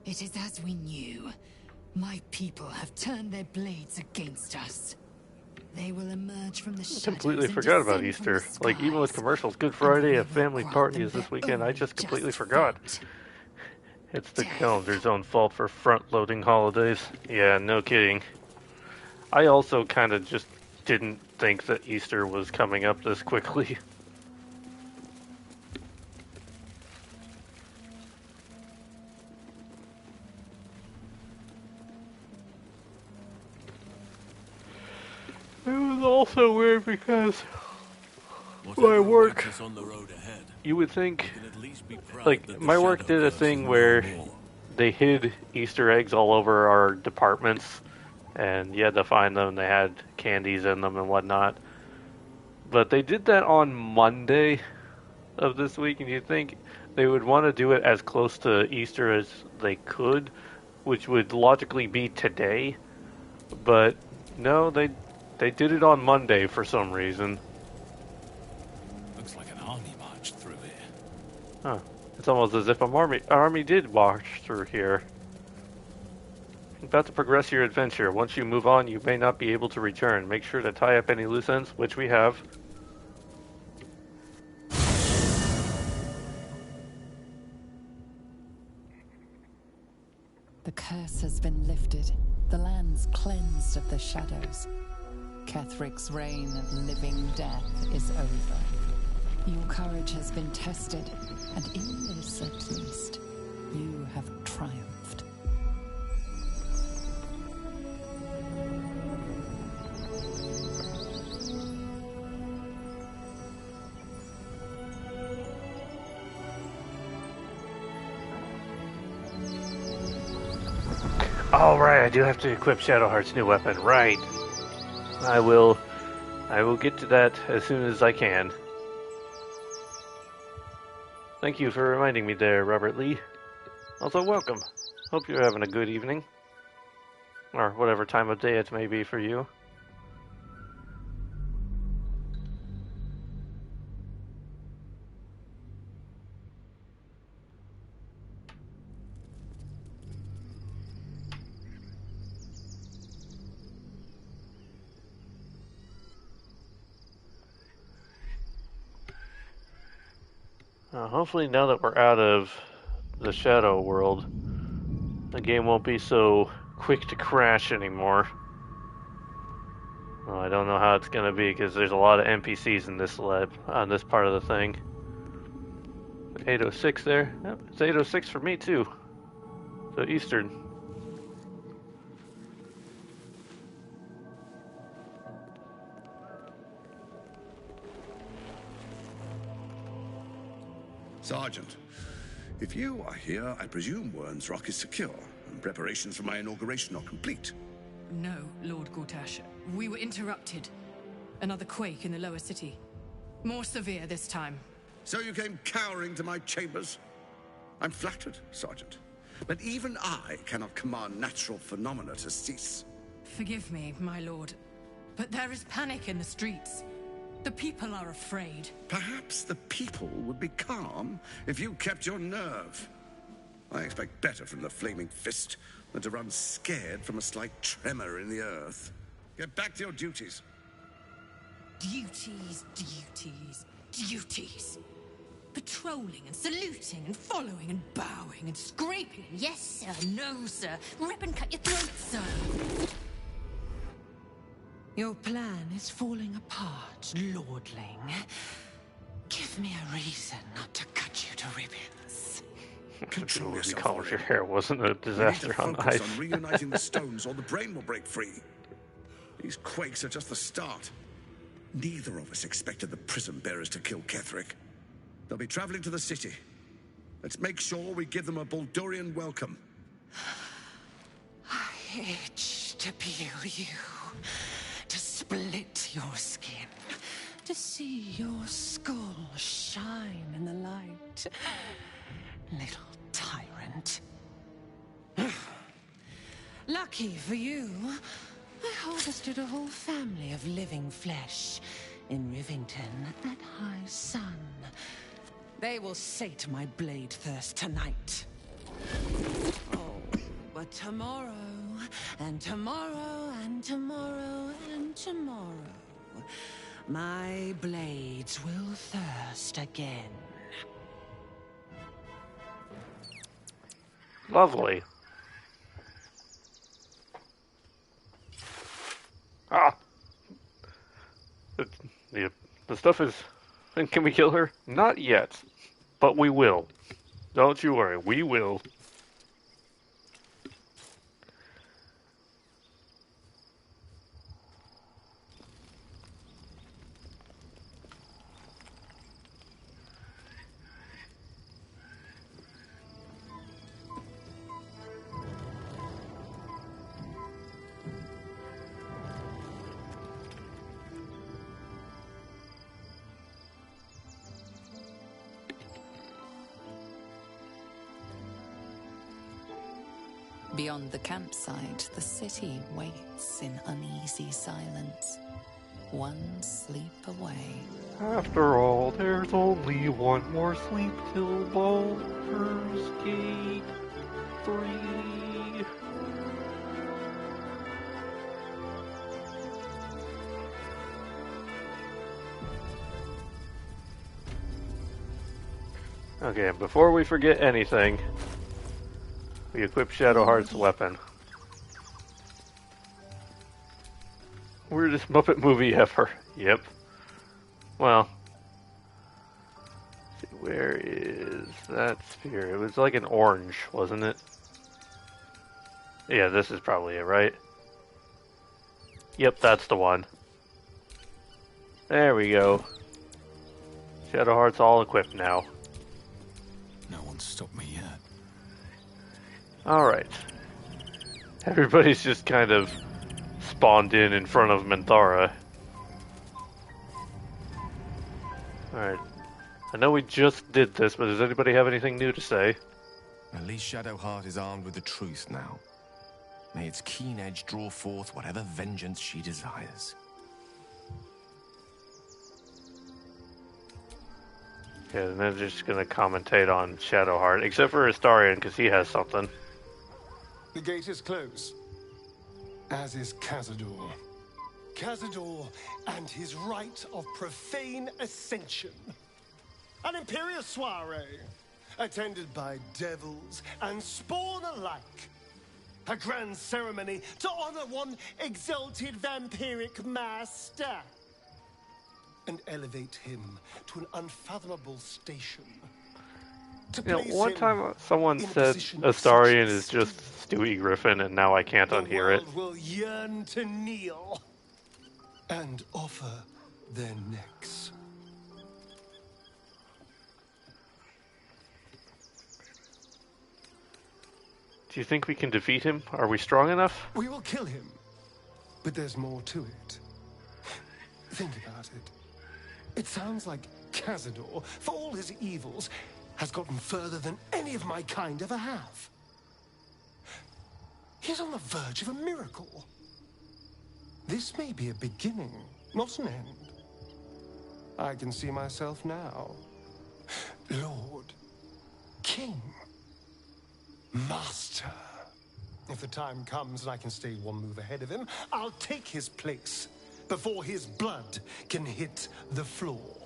It is as we knew. My people have turned their blades against us. They will emerge from the shadows. I completely forgot about Easter. Like, even with commercials, Good Friday, a family party is this weekend. I just completely forgot. It's the calendar's own fault for front-loading holidays. Yeah, no kidding. I also kind of just didn't think that Easter was coming up this quickly. It was also weird because my work, you would think, like, my work did a thing where they hid Easter eggs all over our departments, and you had to find them, they had candies in them and whatnot. But they did that on Monday of this week, and you'd think they would want to do it as close to Easter as they could, which would logically be today. But no, they did it on Monday for some reason. Looks like an army marched through here. Huh. It's almost as if an army did march through here. About to progress your adventure. Once you move on, you may not be able to return. Make sure to tie up any loose ends, which we have. The curse has been lifted. The land's cleansed of the shadows. Kethric's reign of living death is over. Your courage has been tested, and in this at least, you have triumphed. Alright, I do have to equip Shadowheart's new weapon. Right. I will get to that as soon as I can. Thank you for reminding me there, Robert Lee. Also, welcome. Hope you're having a good evening. Or whatever time of day it may be for you. Hopefully now that we're out of the Shadow World, the game won't be so quick to crash anymore. Well, I don't know how it's going to be because there's a lot of NPCs in this lab, on this part of the thing. 8:06 there. Yep, it's 8:06 for me too. So Eastern. Sergeant, if you are here, I presume Wern's Rock is secure, and preparations for my inauguration are complete. No, Lord Gortash. We were interrupted. Another quake in the lower city. More severe this time. So you came cowering to my chambers? I'm flattered, Sergeant. But even I cannot command natural phenomena to cease. Forgive me, my lord, but there is panic in the streets. The people are afraid. Perhaps the people would be calm if you kept your nerve. I expect better from the Flaming Fist than to run scared from a slight tremor in the earth. Get back to your duties. Duties, duties, duties. Patrolling and saluting and following and bowing and scraping. Yes, sir. No, sir. Rip and cut your throat, sir. Your plan is falling apart, lordling. Give me a reason not to cut you to ribbons. Control yourself. College your hair wasn't a disaster on ice. Focus on reuniting the stones, or the brain will break free. These quakes are just the start. Neither of us expected the prism bearers to kill Ketheric. They'll be traveling to the city. Let's make sure we give them a Baldurian welcome. I itch to peel you, to split your skin, to see your skull shine in the light. Little tyrant. Lucky for you, I harvested a whole family of living flesh in Rivington at high sun. They will sate my blade thirst tonight. Oh, but tomorrow, and tomorrow, and tomorrow, and tomorrow, my blades will thirst again. Lovely. Ah! The stuff is... Can we kill her? Not yet. But we will. Don't you worry, we will. Beyond the campsite, the city waits in uneasy silence. One sleep away. After all, there's only one more sleep till Baldur's Gate 3. Okay, before we forget anything, we equip Shadowheart's weapon. Weirdest Muppet movie ever. Yep. Well, let's see, where is that sphere? It was like an orange, wasn't it? Yeah, this is probably it, right? Yep, that's the one. There we go. Shadowheart's all equipped now. No one's stopped me yet. Alright. Everybody's just kind of spawned in front of Minthara. Alright. I know we just did this, but does anybody have anything new to say? At least Shadowheart is armed with the truth now. May its keen edge draw forth whatever vengeance she desires. Yeah, and they're just gonna commentate on Shadowheart, except for Astarion, because he has something. The gate is closed, as is Cazador. Cazador and his rite of profane ascension. An imperial soiree, attended by devils and spawn alike. A grand ceremony to honor one exalted vampiric master. And elevate him to an unfathomable station. You know, one time someone said Astarion is just Stewie Griffin, and now I can't unhear it. The world will yearn to kneel and offer their necks. Do you think we can defeat him? Are we strong enough? We will kill him, but there's more to it. Think about it. It sounds like Cazador, for all his evils, has gotten further than any of my kind ever have. He's on the verge of a miracle. This may be a beginning, not an end. I can see myself now. Lord, King, Master. If the time comes and I can stay one move ahead of him, I'll take his place before his blood can hit the floor.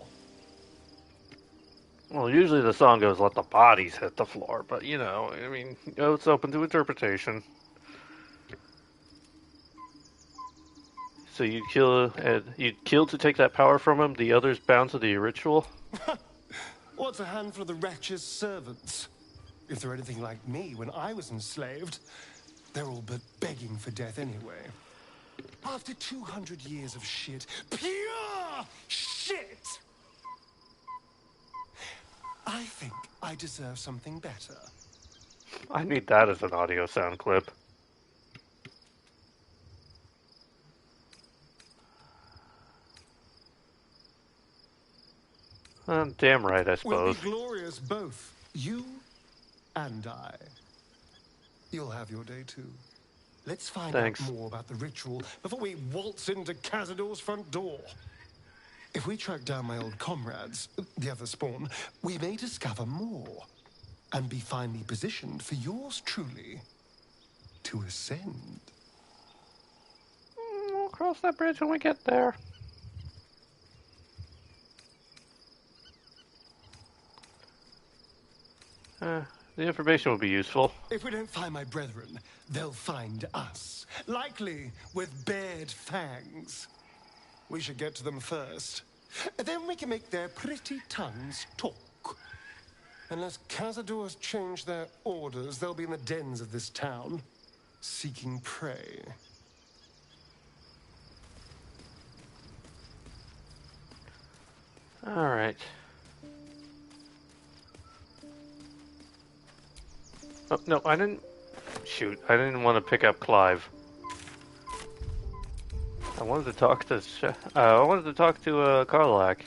Well, usually the song goes, "Let the bodies hit the floor," but you know, I mean, it's open to interpretation. So you'd kill to take that power from him, the others bound to the ritual? What's a handful of the wretch's servants? If they're anything like me when I was enslaved, they're all but begging for death anyway. After 200 years of shit, pure shit, I think I deserve something better. I need that as an audio sound clip. Damn right, I suppose. We'll be glorious, both you and I. You'll have your day too. Let's find out more about the ritual before we waltz into Cazador's front door. If we track down my old comrades, the other spawn, we may discover more and be finely positioned for yours truly to ascend. We'll cross that bridge when we get there. The information will be useful. If we don't find my brethren, they'll find us, likely with bared fangs. We should get to them first. Then we can make their pretty tongues talk. Unless Cazador's changed their orders, they'll be in the dens of this town, seeking prey. All right. Oh, no, I didn't... Shoot, I didn't want to pick up Clive. I wanted to talk to... Karlak.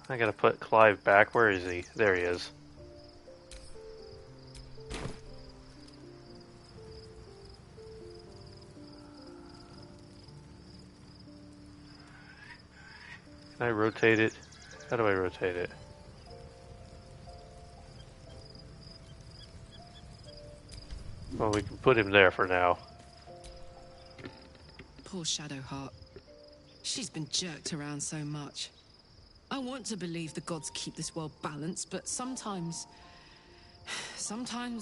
I gotta put Clive back. Where is he? There he is. Can I rotate it? How do I rotate it? Well, we can put him there for now. Poor Shadowheart. She's been jerked around so much. I want to believe the gods keep this world balanced, but sometimes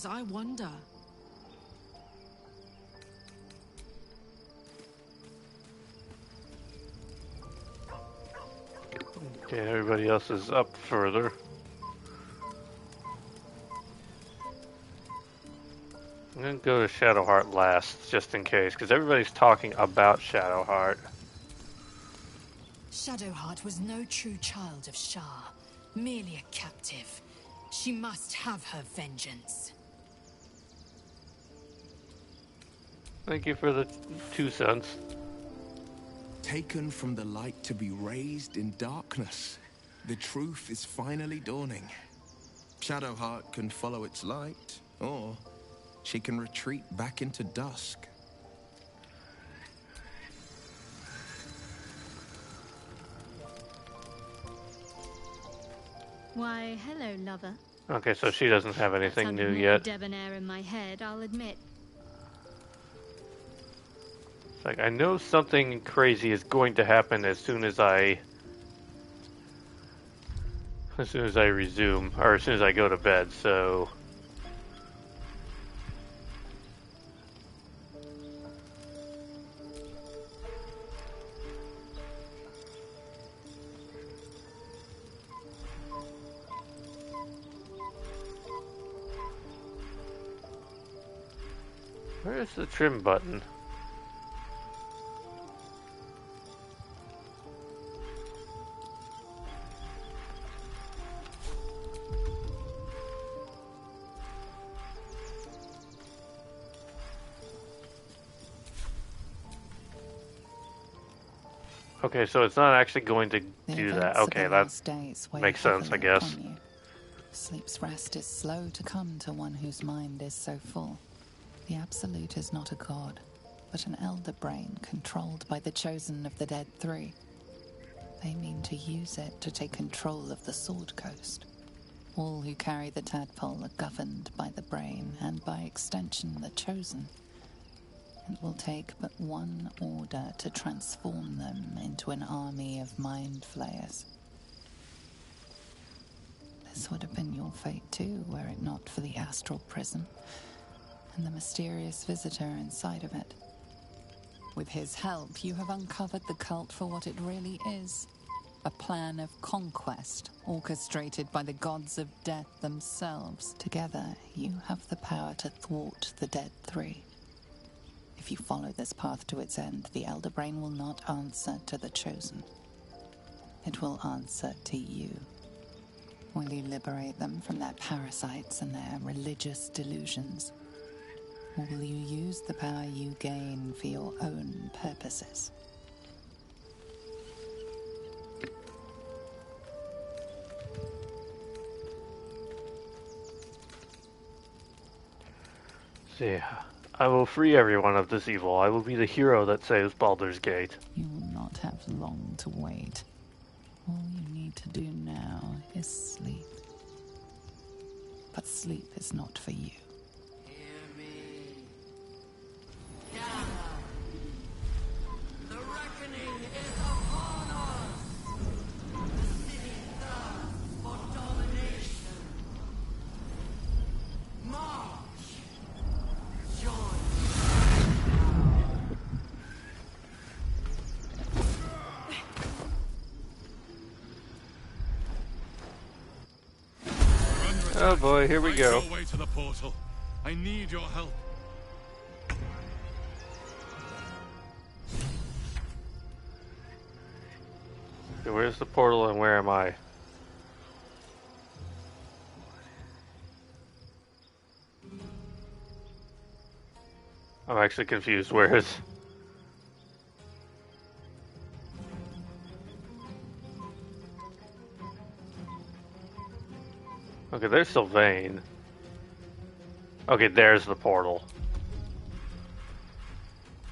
I wonder. Okay, everybody else is up further. I'm gonna go to Shadowheart last, just in case, because everybody's talking about Shadowheart. Shadowheart was no true child of Shah, merely a captive. She must have her vengeance. Thank you for the 2 cents. Taken from the light to be raised in darkness. The truth is finally dawning. Shadowheart can follow its light, or she can retreat back into dusk. Why, hello, lover. Okay, so she doesn't have anything Sounded new more yet. debonair in my head, I'll admit. It's like, I know something crazy is going to happen as soon as I resume, or as soon as I go to bed, so... Where's the trim button? Okay, so it's not actually going to do that. Okay, that makes sense, I guess. Sleep's rest is slow to come to one whose mind is so full. The Absolute is not a god, but an elder brain controlled by the chosen of the Dead Three. They mean to use it to take control of the Sword Coast. All who carry the tadpole are governed by the brain, and by extension the chosen. It will take but one order to transform them into an army of mind flayers. This would have been your fate too, were it not for the astral prison and the mysterious visitor inside of it. With his help, you have uncovered the cult for what it really is. A plan of conquest, orchestrated by the gods of death themselves. Together, you have the power to thwart the Dead Three. If you follow this path to its end, the Elder Brain will not answer to the Chosen. It will answer to you. Will you liberate them from their parasites and their religious delusions? Or will you use the power you gain for your own purposes? See, I will free everyone of this evil. I will be the hero that saves Baldur's Gate. You will not have long to wait. All you need to do now is sleep. But sleep is not for you. The reckoning is upon us! The city thirsts for domination. March! Join! Oh boy, here we go. Find your way to the portal. I need your help. Okay, where's the portal and where am I? I'm actually confused. Where is... Okay, there's Sylvain. Okay, there's the portal.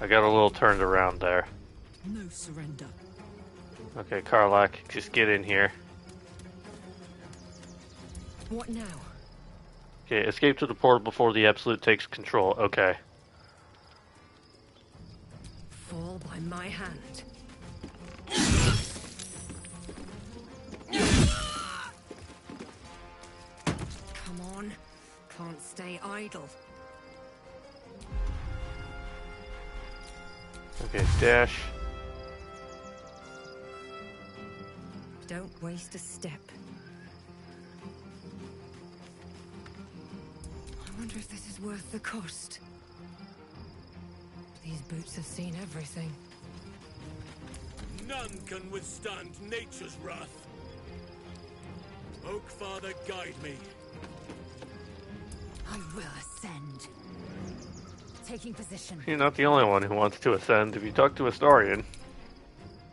I got a little turned around there. No surrender. Okay, Karlak, just get in here. What now? Okay, escape to the portal before the Absolute takes control. Okay. Fall by my hand. stay idle. Okay, dash. Don't waste a step. I wonder if this is worth the cost. These boots have seen everything. None can withstand nature's wrath. Oak Father, guide me. I will ascend. Taking position. You're not the only one who wants to ascend. If you talk to Astarion...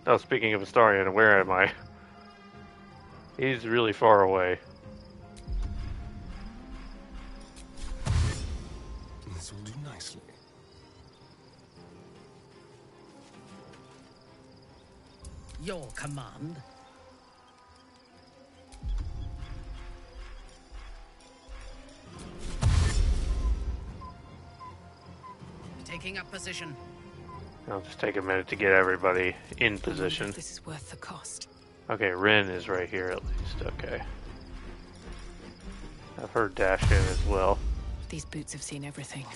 Oh, speaking of Astarion, where am I? He's really far away. This will do nicely. Your command. Taking up position. I'll just take a minute to get everybody in position. This is worth the cost. Okay, Rin is right here at least. Okay. I've heard dash in as well. These boots have seen everything.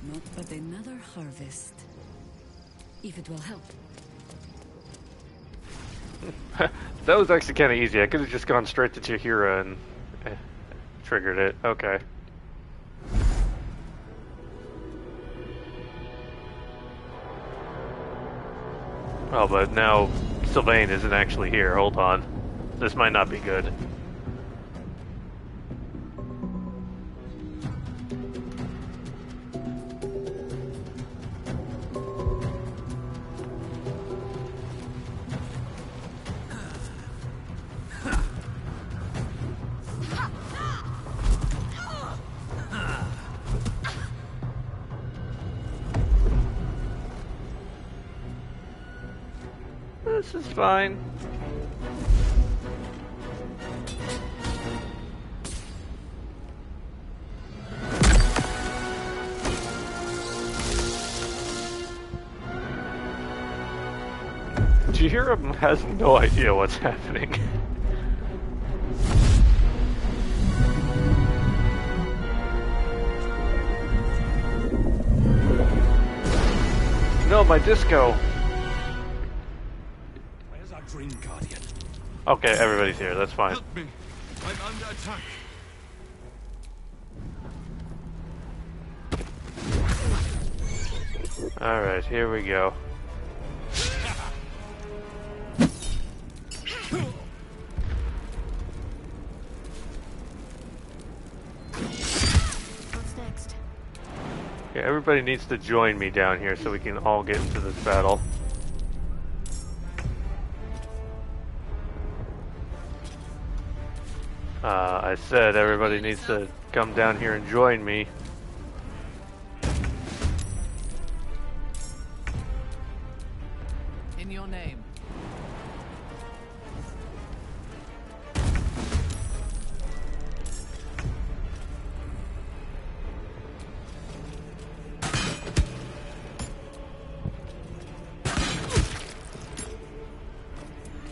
Not but another harvest. If it will help. That was actually kind of easy. I could have just gone straight to Tahira and triggered it. Okay. Oh, but now Sylvain isn't actually here. Hold on. This might not be good. This is fine. Tahira has no idea what's happening. No, my disco. Where's our Dream Guardian? Okay, everybody's here. That's fine. Help me! I'm under attack. Alright, here we go. What's next? Okay, everybody needs to join me down here so we can all get into this battle. I said everybody needs to come down here and join me. In your name.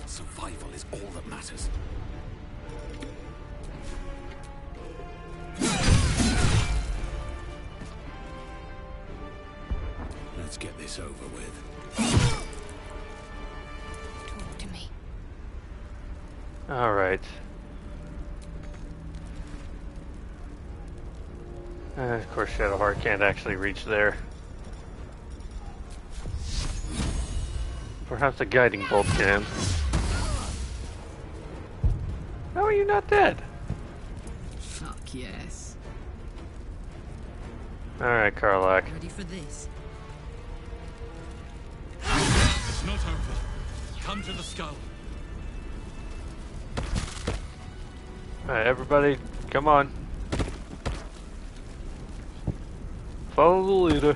Survival is all that matters. Let's get this over with. Talk to me. Alright. Of course, Shadowheart can't actually reach there. Perhaps a guiding bolt can. How are you not dead? Fuck yes. Alright, Karlak. Ready for this? It's not over. Come to the skull. Alright, everybody, come on. Follow the leader.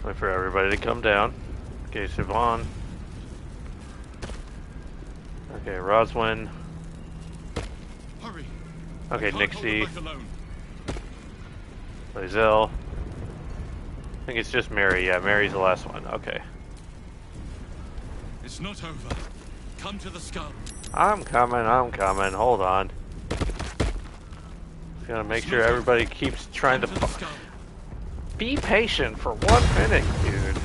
Wait for everybody to come down. Okay, Siobhan. Okay, Roswin. Hurry. Okay, I can't Nixie. hold them back alone. Lizelle. I think it's just Mary. Yeah, Mary's the last one. Okay. It's not over. Come to the skull. I'm coming. Hold on. Just gotta make sure everybody keeps trying to... Be patient for 1 minute, dude.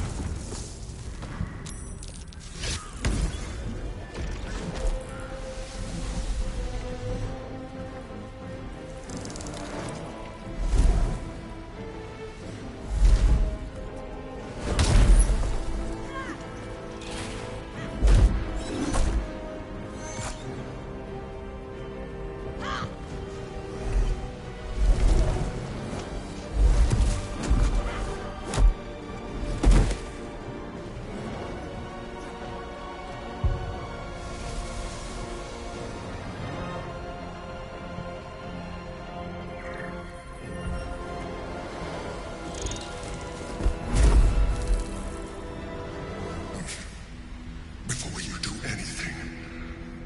Before you do anything,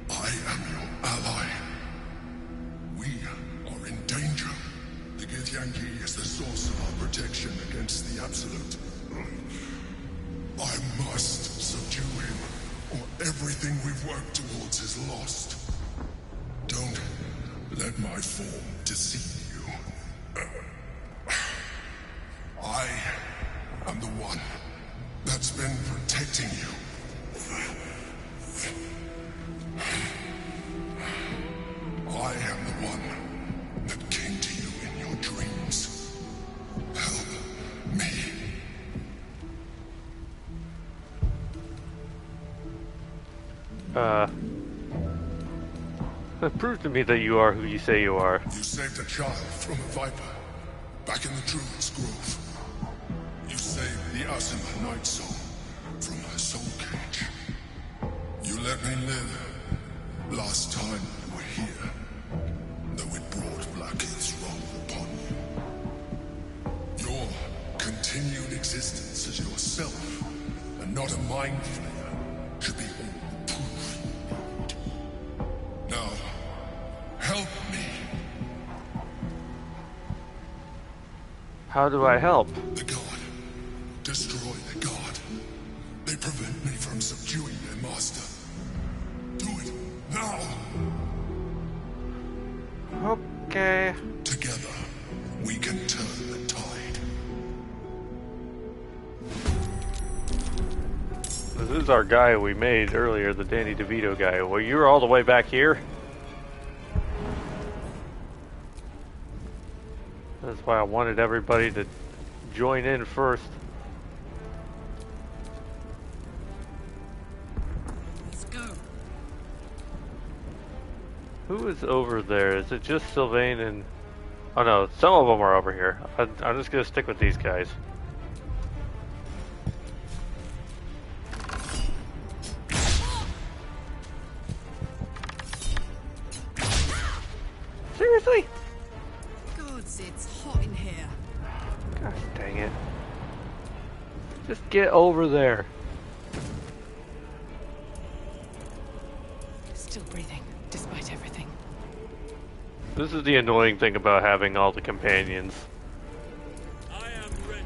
I am your ally. We are in danger. The Githyanki is the source of our protection against the Absolute. I must subdue him, or everything we've worked towards is lost. Don't let my form deceive you. I am the one that's been protecting you. I am the one that came to you in your dreams. Help me. Prove to me that you are who you say you are. You saved a child from a viper, back in the Druid's Grove. You saved the Asima Night Soul from her soul cage. You let me live last time you were here, though it brought Blackheath's wrath upon you. Your continued existence as yourself, and not a mind flayer, should be all the proof you need. Now, help me. How do I help? The god. Destroy the god. They prevent me from subduing their master. Do it now. Okay. Together, we can turn the tide. This is our guy we made earlier, the Danny DeVito guy. Well, you're all the way back here? That's why I wanted everybody to join in first. Let's go. Who is over there? Is it just Sylvain and... Oh no, some of them are over here. I'm just gonna stick with these guys. Seriously? Gods, it's hot in here. Gosh dang it. Just get over there. Still breathing, despite everything. This is the annoying thing about having all the companions. I am ready.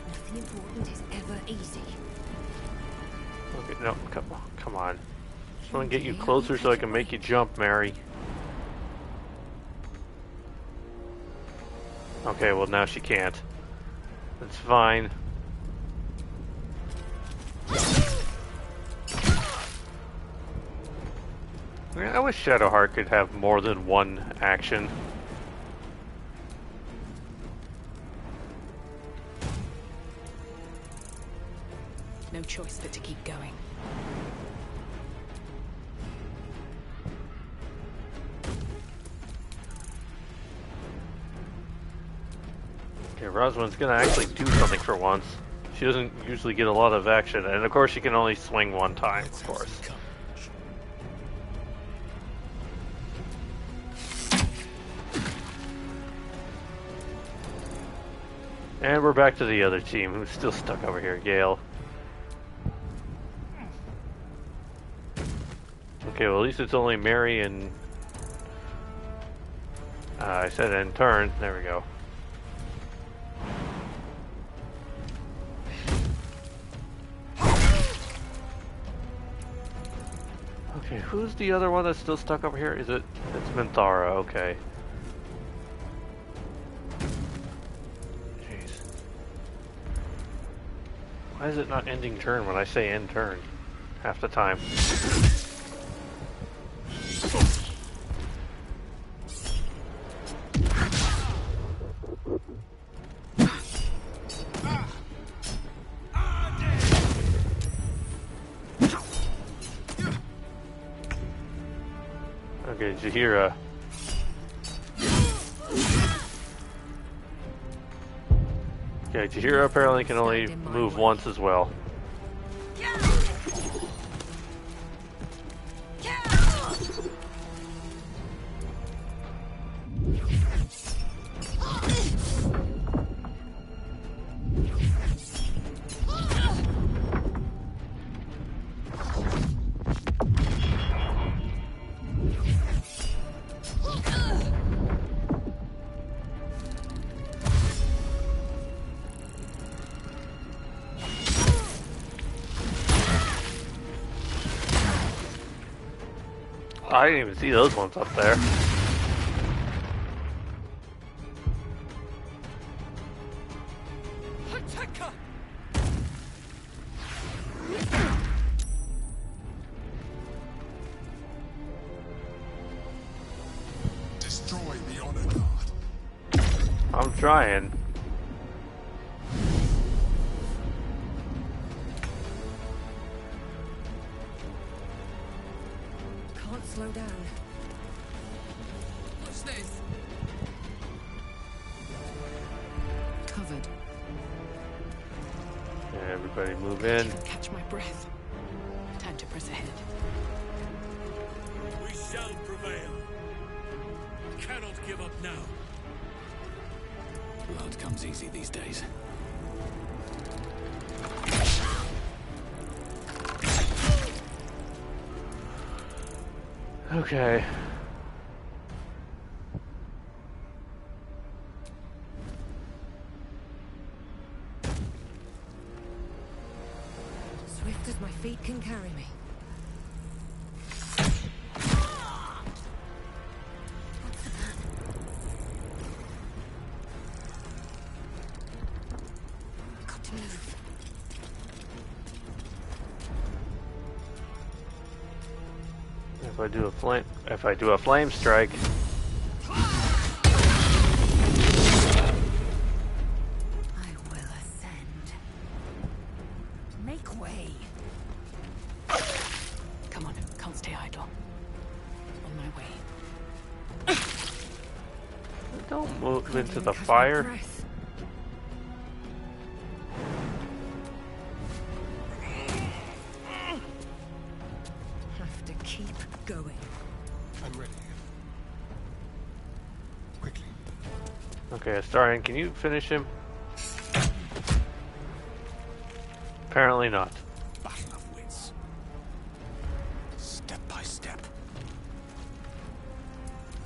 Nothing important is ever easy. Okay, no, come on. Just want to get you closer so I can make you jump, Mary. Okay, well now she can't. That's fine. I wish Shadowheart could have more than one action. No choice but to keep going. Okay, Rosalind's gonna actually do something for once. She doesn't usually get a lot of action, and of course she can only swing one time, of course. And we're back to the other team, who's still stuck over here, Gale. Okay, well at least it's only Mary and... I said in turn, there we go. Okay, who's the other one that's still stuck over here? Is it? It's Minthara, okay. Jeez. Why is it not ending turn when I say end turn? Half the time. Okay, Jahira. Okay, Jahira apparently can only move once as well. I didn't even see those ones up there. Destroy the honor guard. I'm trying. Can't slow down. What's this? Covered. Okay, everybody move in. Catch my breath. Time to press ahead. We shall prevail. Cannot give up now. Blood comes easy these days. Okay. Swift as my feet can carry me. Got to move. If I do a flame strike. I will ascend. Make way. Come on, can't stay idle. On my way. Don't move into the fire. Have to keep going. I'm ready. Quickly. Okay, Astarion, can you finish him? Apparently not. Battle of wits. Step by step.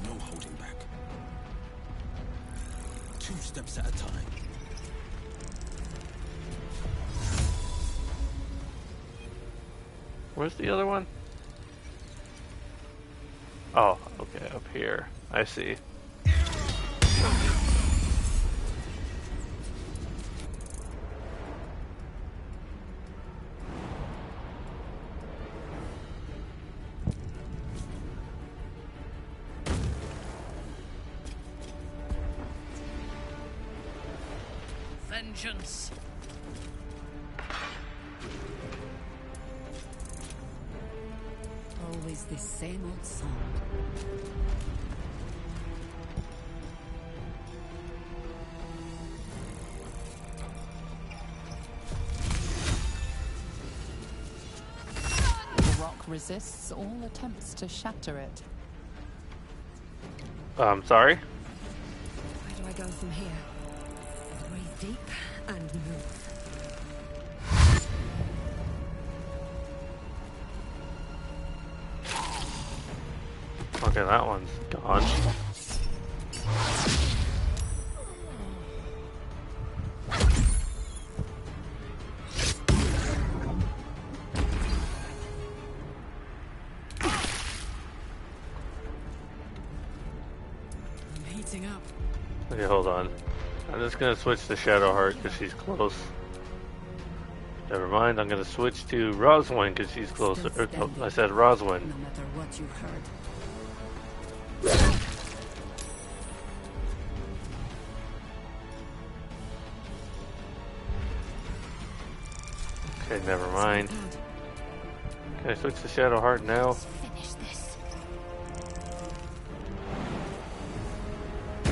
No holding back. 2 steps at a time. Where's the other one? Oh, okay, up here. I see. Vengeance. Always this same old song. The rock resists all attempts to shatter it. Sorry? Where do I go from here? Breathe deep and move. Okay, that one's gone. heating up. Okay, hold on. I'm just gonna switch to Shadowheart because she's close. Never mind, I'm gonna switch to Roswin because she's closer. No, I said Roswin. No matter what you heard. Okay, never mind. Can I switch to Shadowheart now?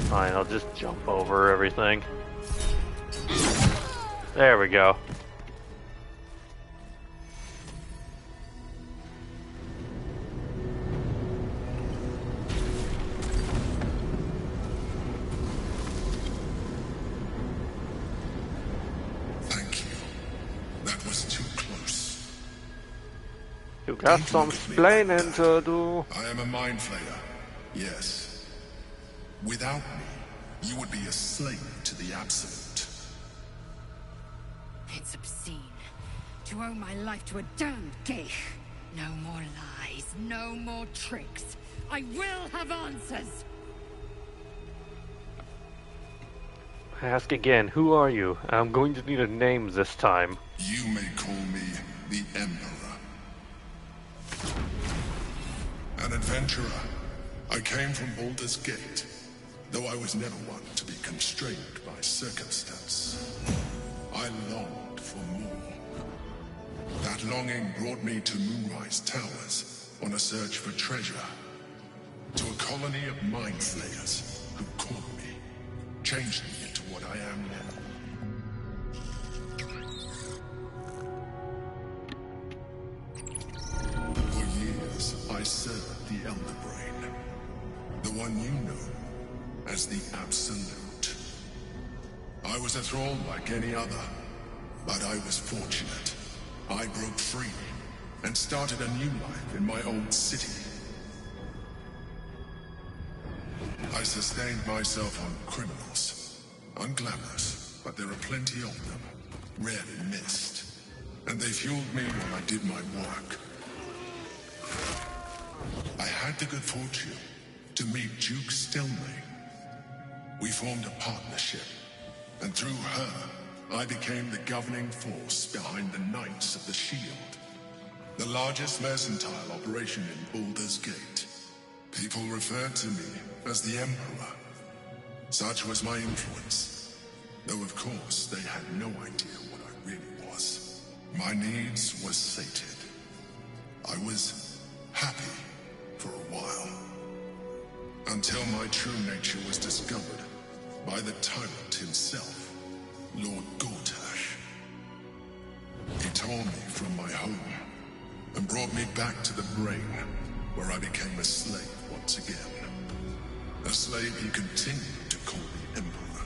Fine, I'll just jump over everything. There we go. Thank you. That was too close. You got some splaining to do. I am a mind flayer. Yes. Without me, you would be a slave to the Absolute. It's obscene to owe my life to a damned geich. No more lies, no more tricks. I will have answers. I ask again, who are you? I'm going to need a name this time. You may call me the Emperor. An adventurer. I came from Baldur's Gate, though I was never one to be constrained by circumstance. I longed for more. That longing brought me to Moonrise Towers on a search for treasure. To a colony of mind flayers who caught me, changed me into what I am now. For years, I served the Elder Brain, the one you know as the Absolute. I was a thrall like any other, but I was fortunate. I broke free and started a new life in my old city. I sustained myself on criminals. Unglamorous, but there are plenty of them. Rarely missed. And they fueled me while I did my work. I had the good fortune to meet Duke Stelmane. We formed a partnership, and through her, I became the governing force behind the Knights of the Shield. The largest mercantile operation in Baldur's Gate. People referred to me as the Emperor. Such was my influence. Though of course, they had no idea what I really was. My needs were sated. I was happy for a while. Until my true nature was discovered by the tyrant himself, Lord Gortash. He tore me from my home and brought me back to the Brain, where I became a slave once again. A slave he continued to call the Emperor.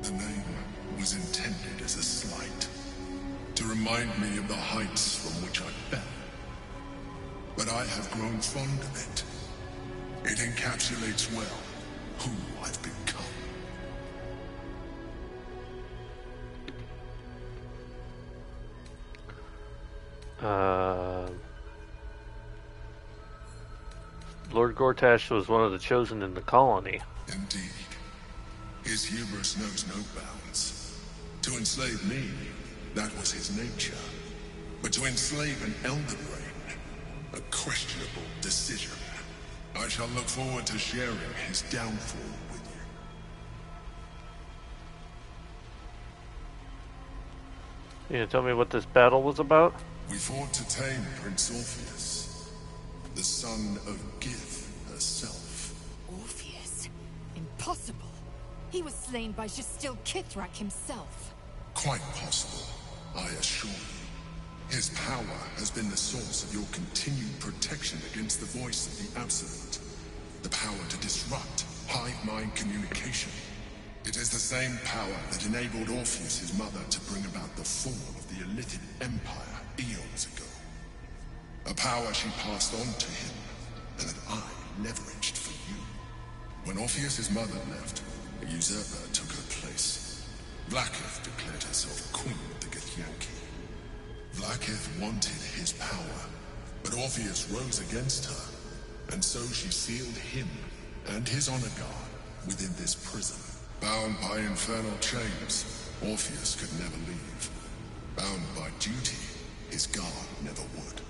The name was intended as a slight, to remind me of the heights from which I fell. But I have grown fond of it. It encapsulates well who I've become. Lord Gortash was one of the chosen in the colony. Indeed. His hubris knows no bounds. To enslave me, that was his nature. But to enslave an Elder Brain, a questionable decision. I shall look forward to sharing his downfall with you. You gonna tell me what this battle was about? We fought to tame Prince Orpheus, the son of Gith herself. Orpheus? Impossible. He was slain by Justil Kithrak himself. Quite possible, I assure you. His power has been the source of your continued protection against the voice of the Absolute. The power to disrupt hive-mind communication. It is the same power that enabled Orpheus' mother to bring about the fall of the Illithid Empire eons ago. A power she passed on to him, and that I leveraged for you. When Orpheus' mother left, a usurper took her place. Blackith declared herself queen of the Githyanki. Blackith wanted his power, but Orpheus rose against her, and so she sealed him and his honor guard within this prison. Bound by infernal chains, Orpheus could never leave. Bound by duty, his guard never would.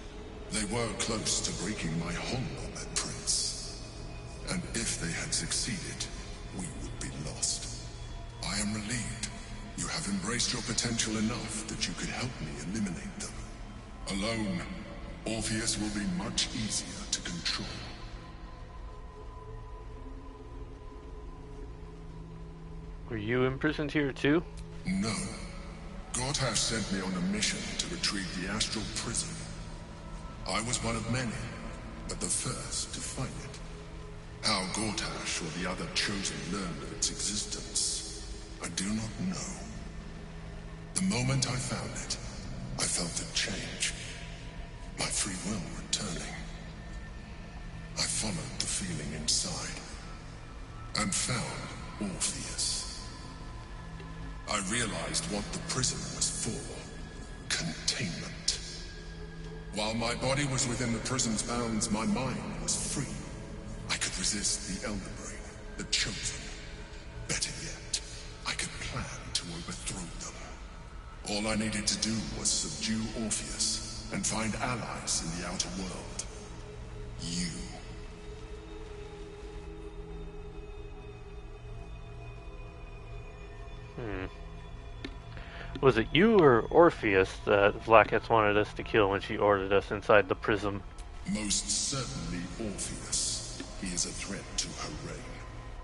They were close to breaking my hold on that prince. And if they had succeeded, we would be lost. I am relieved. You have embraced your potential enough that you could help me eliminate them. Alone, Orpheus will be much easier to control. Were you imprisoned here too? No. Gortash sent me on a mission to retrieve the astral prison. I was one of many, but the first to find it. How Gortash or the other chosen learned of its existence, I do not know. The moment I found it, I felt a change. My free will returning. I followed the feeling inside, and found Orpheus. I realized what the prison was for. Containment. While my body was within the prison's bounds, my mind was free. I could resist the Elder Brain, the Chosen. Better yet, I could plan to overthrow them. All I needed to do was subdue Orpheus and find allies in the outer world. You. Was it you or Orpheus that Vlaakith wanted us to kill when she ordered us inside the prism? Most certainly Orpheus. He is a threat to her reign.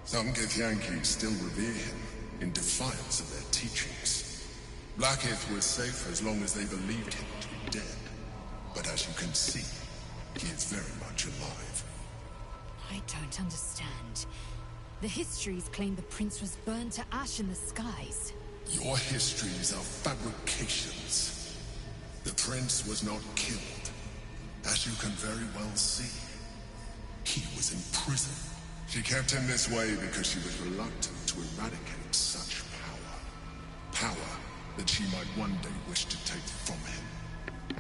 Some Githyanki still revere him, in defiance of their teachings. Vlaakith was safe as long as they believed him to be dead. But as you can see, he is very much alive. I don't understand. The histories claim the prince was burned to ash in the skies. Your histories are fabrications. The prince was not killed. As you can very well see, he was in prison. She kept him this way because she was reluctant to eradicate such power. Power that she might one day wish to take from him.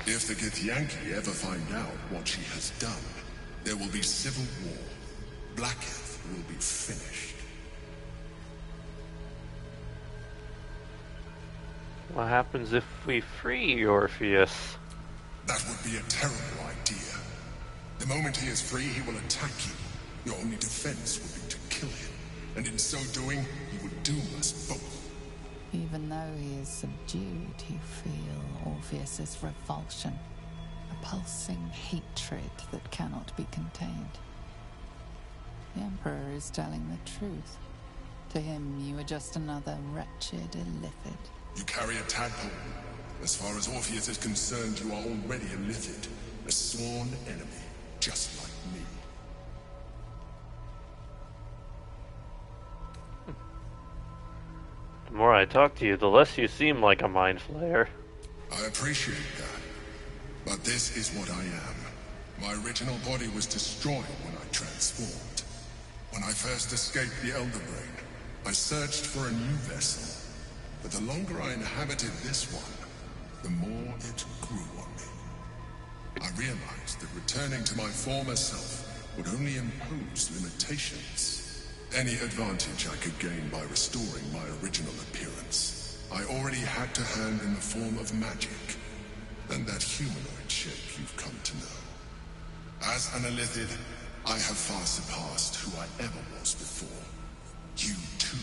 If the Githyanki ever find out what she has done, there will be civil war. Blacketh will be finished. What happens if we free Orpheus? That would be a terrible idea. The moment he is free, he will attack you. Your only defense will be to kill him. And in so doing, he will doom us both. Even though he is subdued, you feel Orpheus's revulsion. A pulsing hatred that cannot be contained. The Emperor is telling the truth. To him, you are just another wretched illithid. You carry a tadpole. As far as Orpheus is concerned, you are already a illithid. A sworn enemy, just like me. The more I talk to you, the less you seem like a mind flayer. I appreciate that. But this is what I am. My original body was destroyed when I transformed. When I first escaped the Elder Brain, I searched for a new vessel. But the longer I inhabited this one, the more it grew on me. I realized that returning to my former self would only impose limitations. Any advantage I could gain by restoring my original appearance, I already had to hand in the form of magic, and that humanoid shape you've come to know. As an illithid, I have far surpassed who I ever was before. You too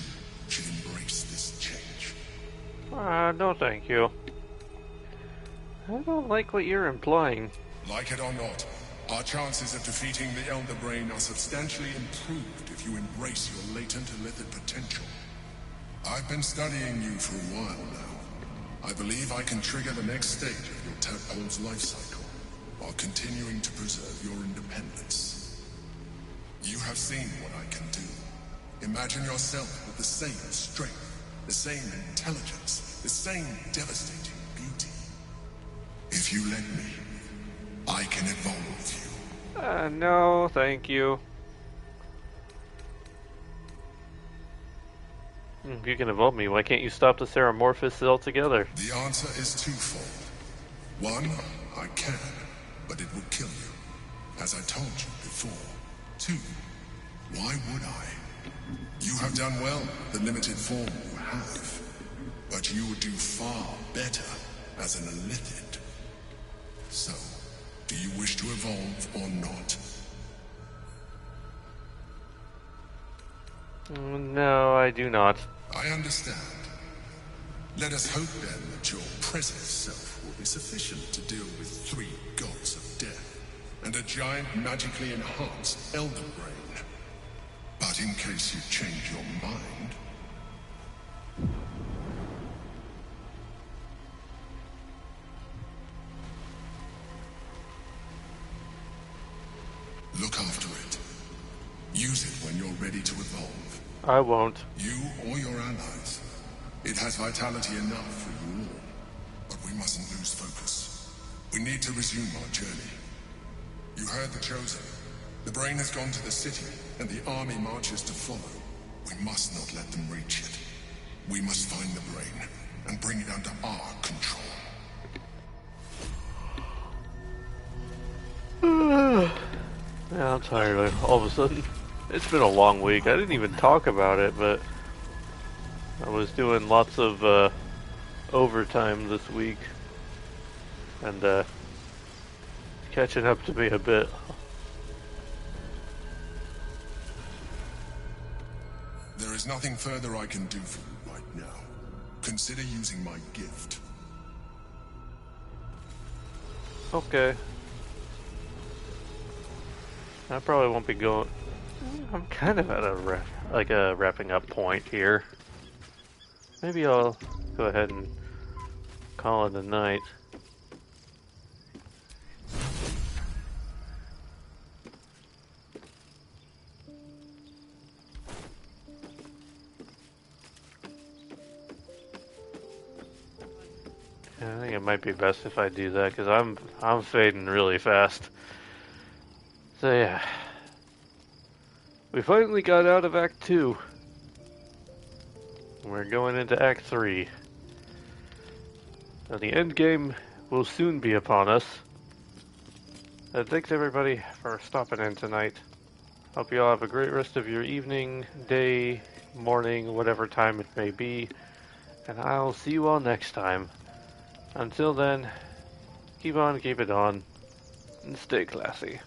should embrace this change. No thank you. I don't like what you're implying. Like it or not, our chances of defeating the Elder Brain are substantially improved if you embrace your latent illithid potential. I've been studying you for a while now. I believe I can trigger the next stage of your tadpole's life cycle, while continuing to preserve your independence. You have seen what I can do. Imagine yourself with the same strength, the same intelligence, the same devastating beauty. If you let me, I can evolve you. No, thank you. You can evolve me. Why can't you stop the Ceramorphous altogether? The answer is twofold. One, I can, but it will kill you, as I told you before. Two, Why would I? You have done well, the limited form you have. But you would do far better as an illithid. So, do you wish to evolve or not? No, I do not. I understand. Let us hope then that your present self will be sufficient to deal with 3 gods of death and a giant magically enhanced elder brain. But in case you change your mind... look after it. Use it when you're ready to evolve. I won't. You or your allies. It has vitality enough for you all. But we mustn't lose focus. We need to resume our journey. You heard the Chosen. The brain has gone to the city, and the army marches to follow. We must not let them reach it. We must find the brain, and bring it under our control. Yeah, I'm tired all of a sudden. It's been a long week. I didn't even talk about it, but I was doing lots of overtime this week, and catching up to me a bit. There is nothing further I can do for you right now. Consider using my gift. Okay. I probably won't be going... I'm kind of at a wrapping up point here. Maybe I'll go ahead and call it a night. Yeah, I think it might be best if I do that, because I'm fading really fast. So yeah, we finally got out of Act 2. We're going into Act 3. Now the end game will soon be upon us. Thanks everybody for stopping in tonight. Hope you all have a great rest of your evening, day, morning, whatever time it may be. And I'll see you all next time. Until then, keep on, keep it on, and stay classy.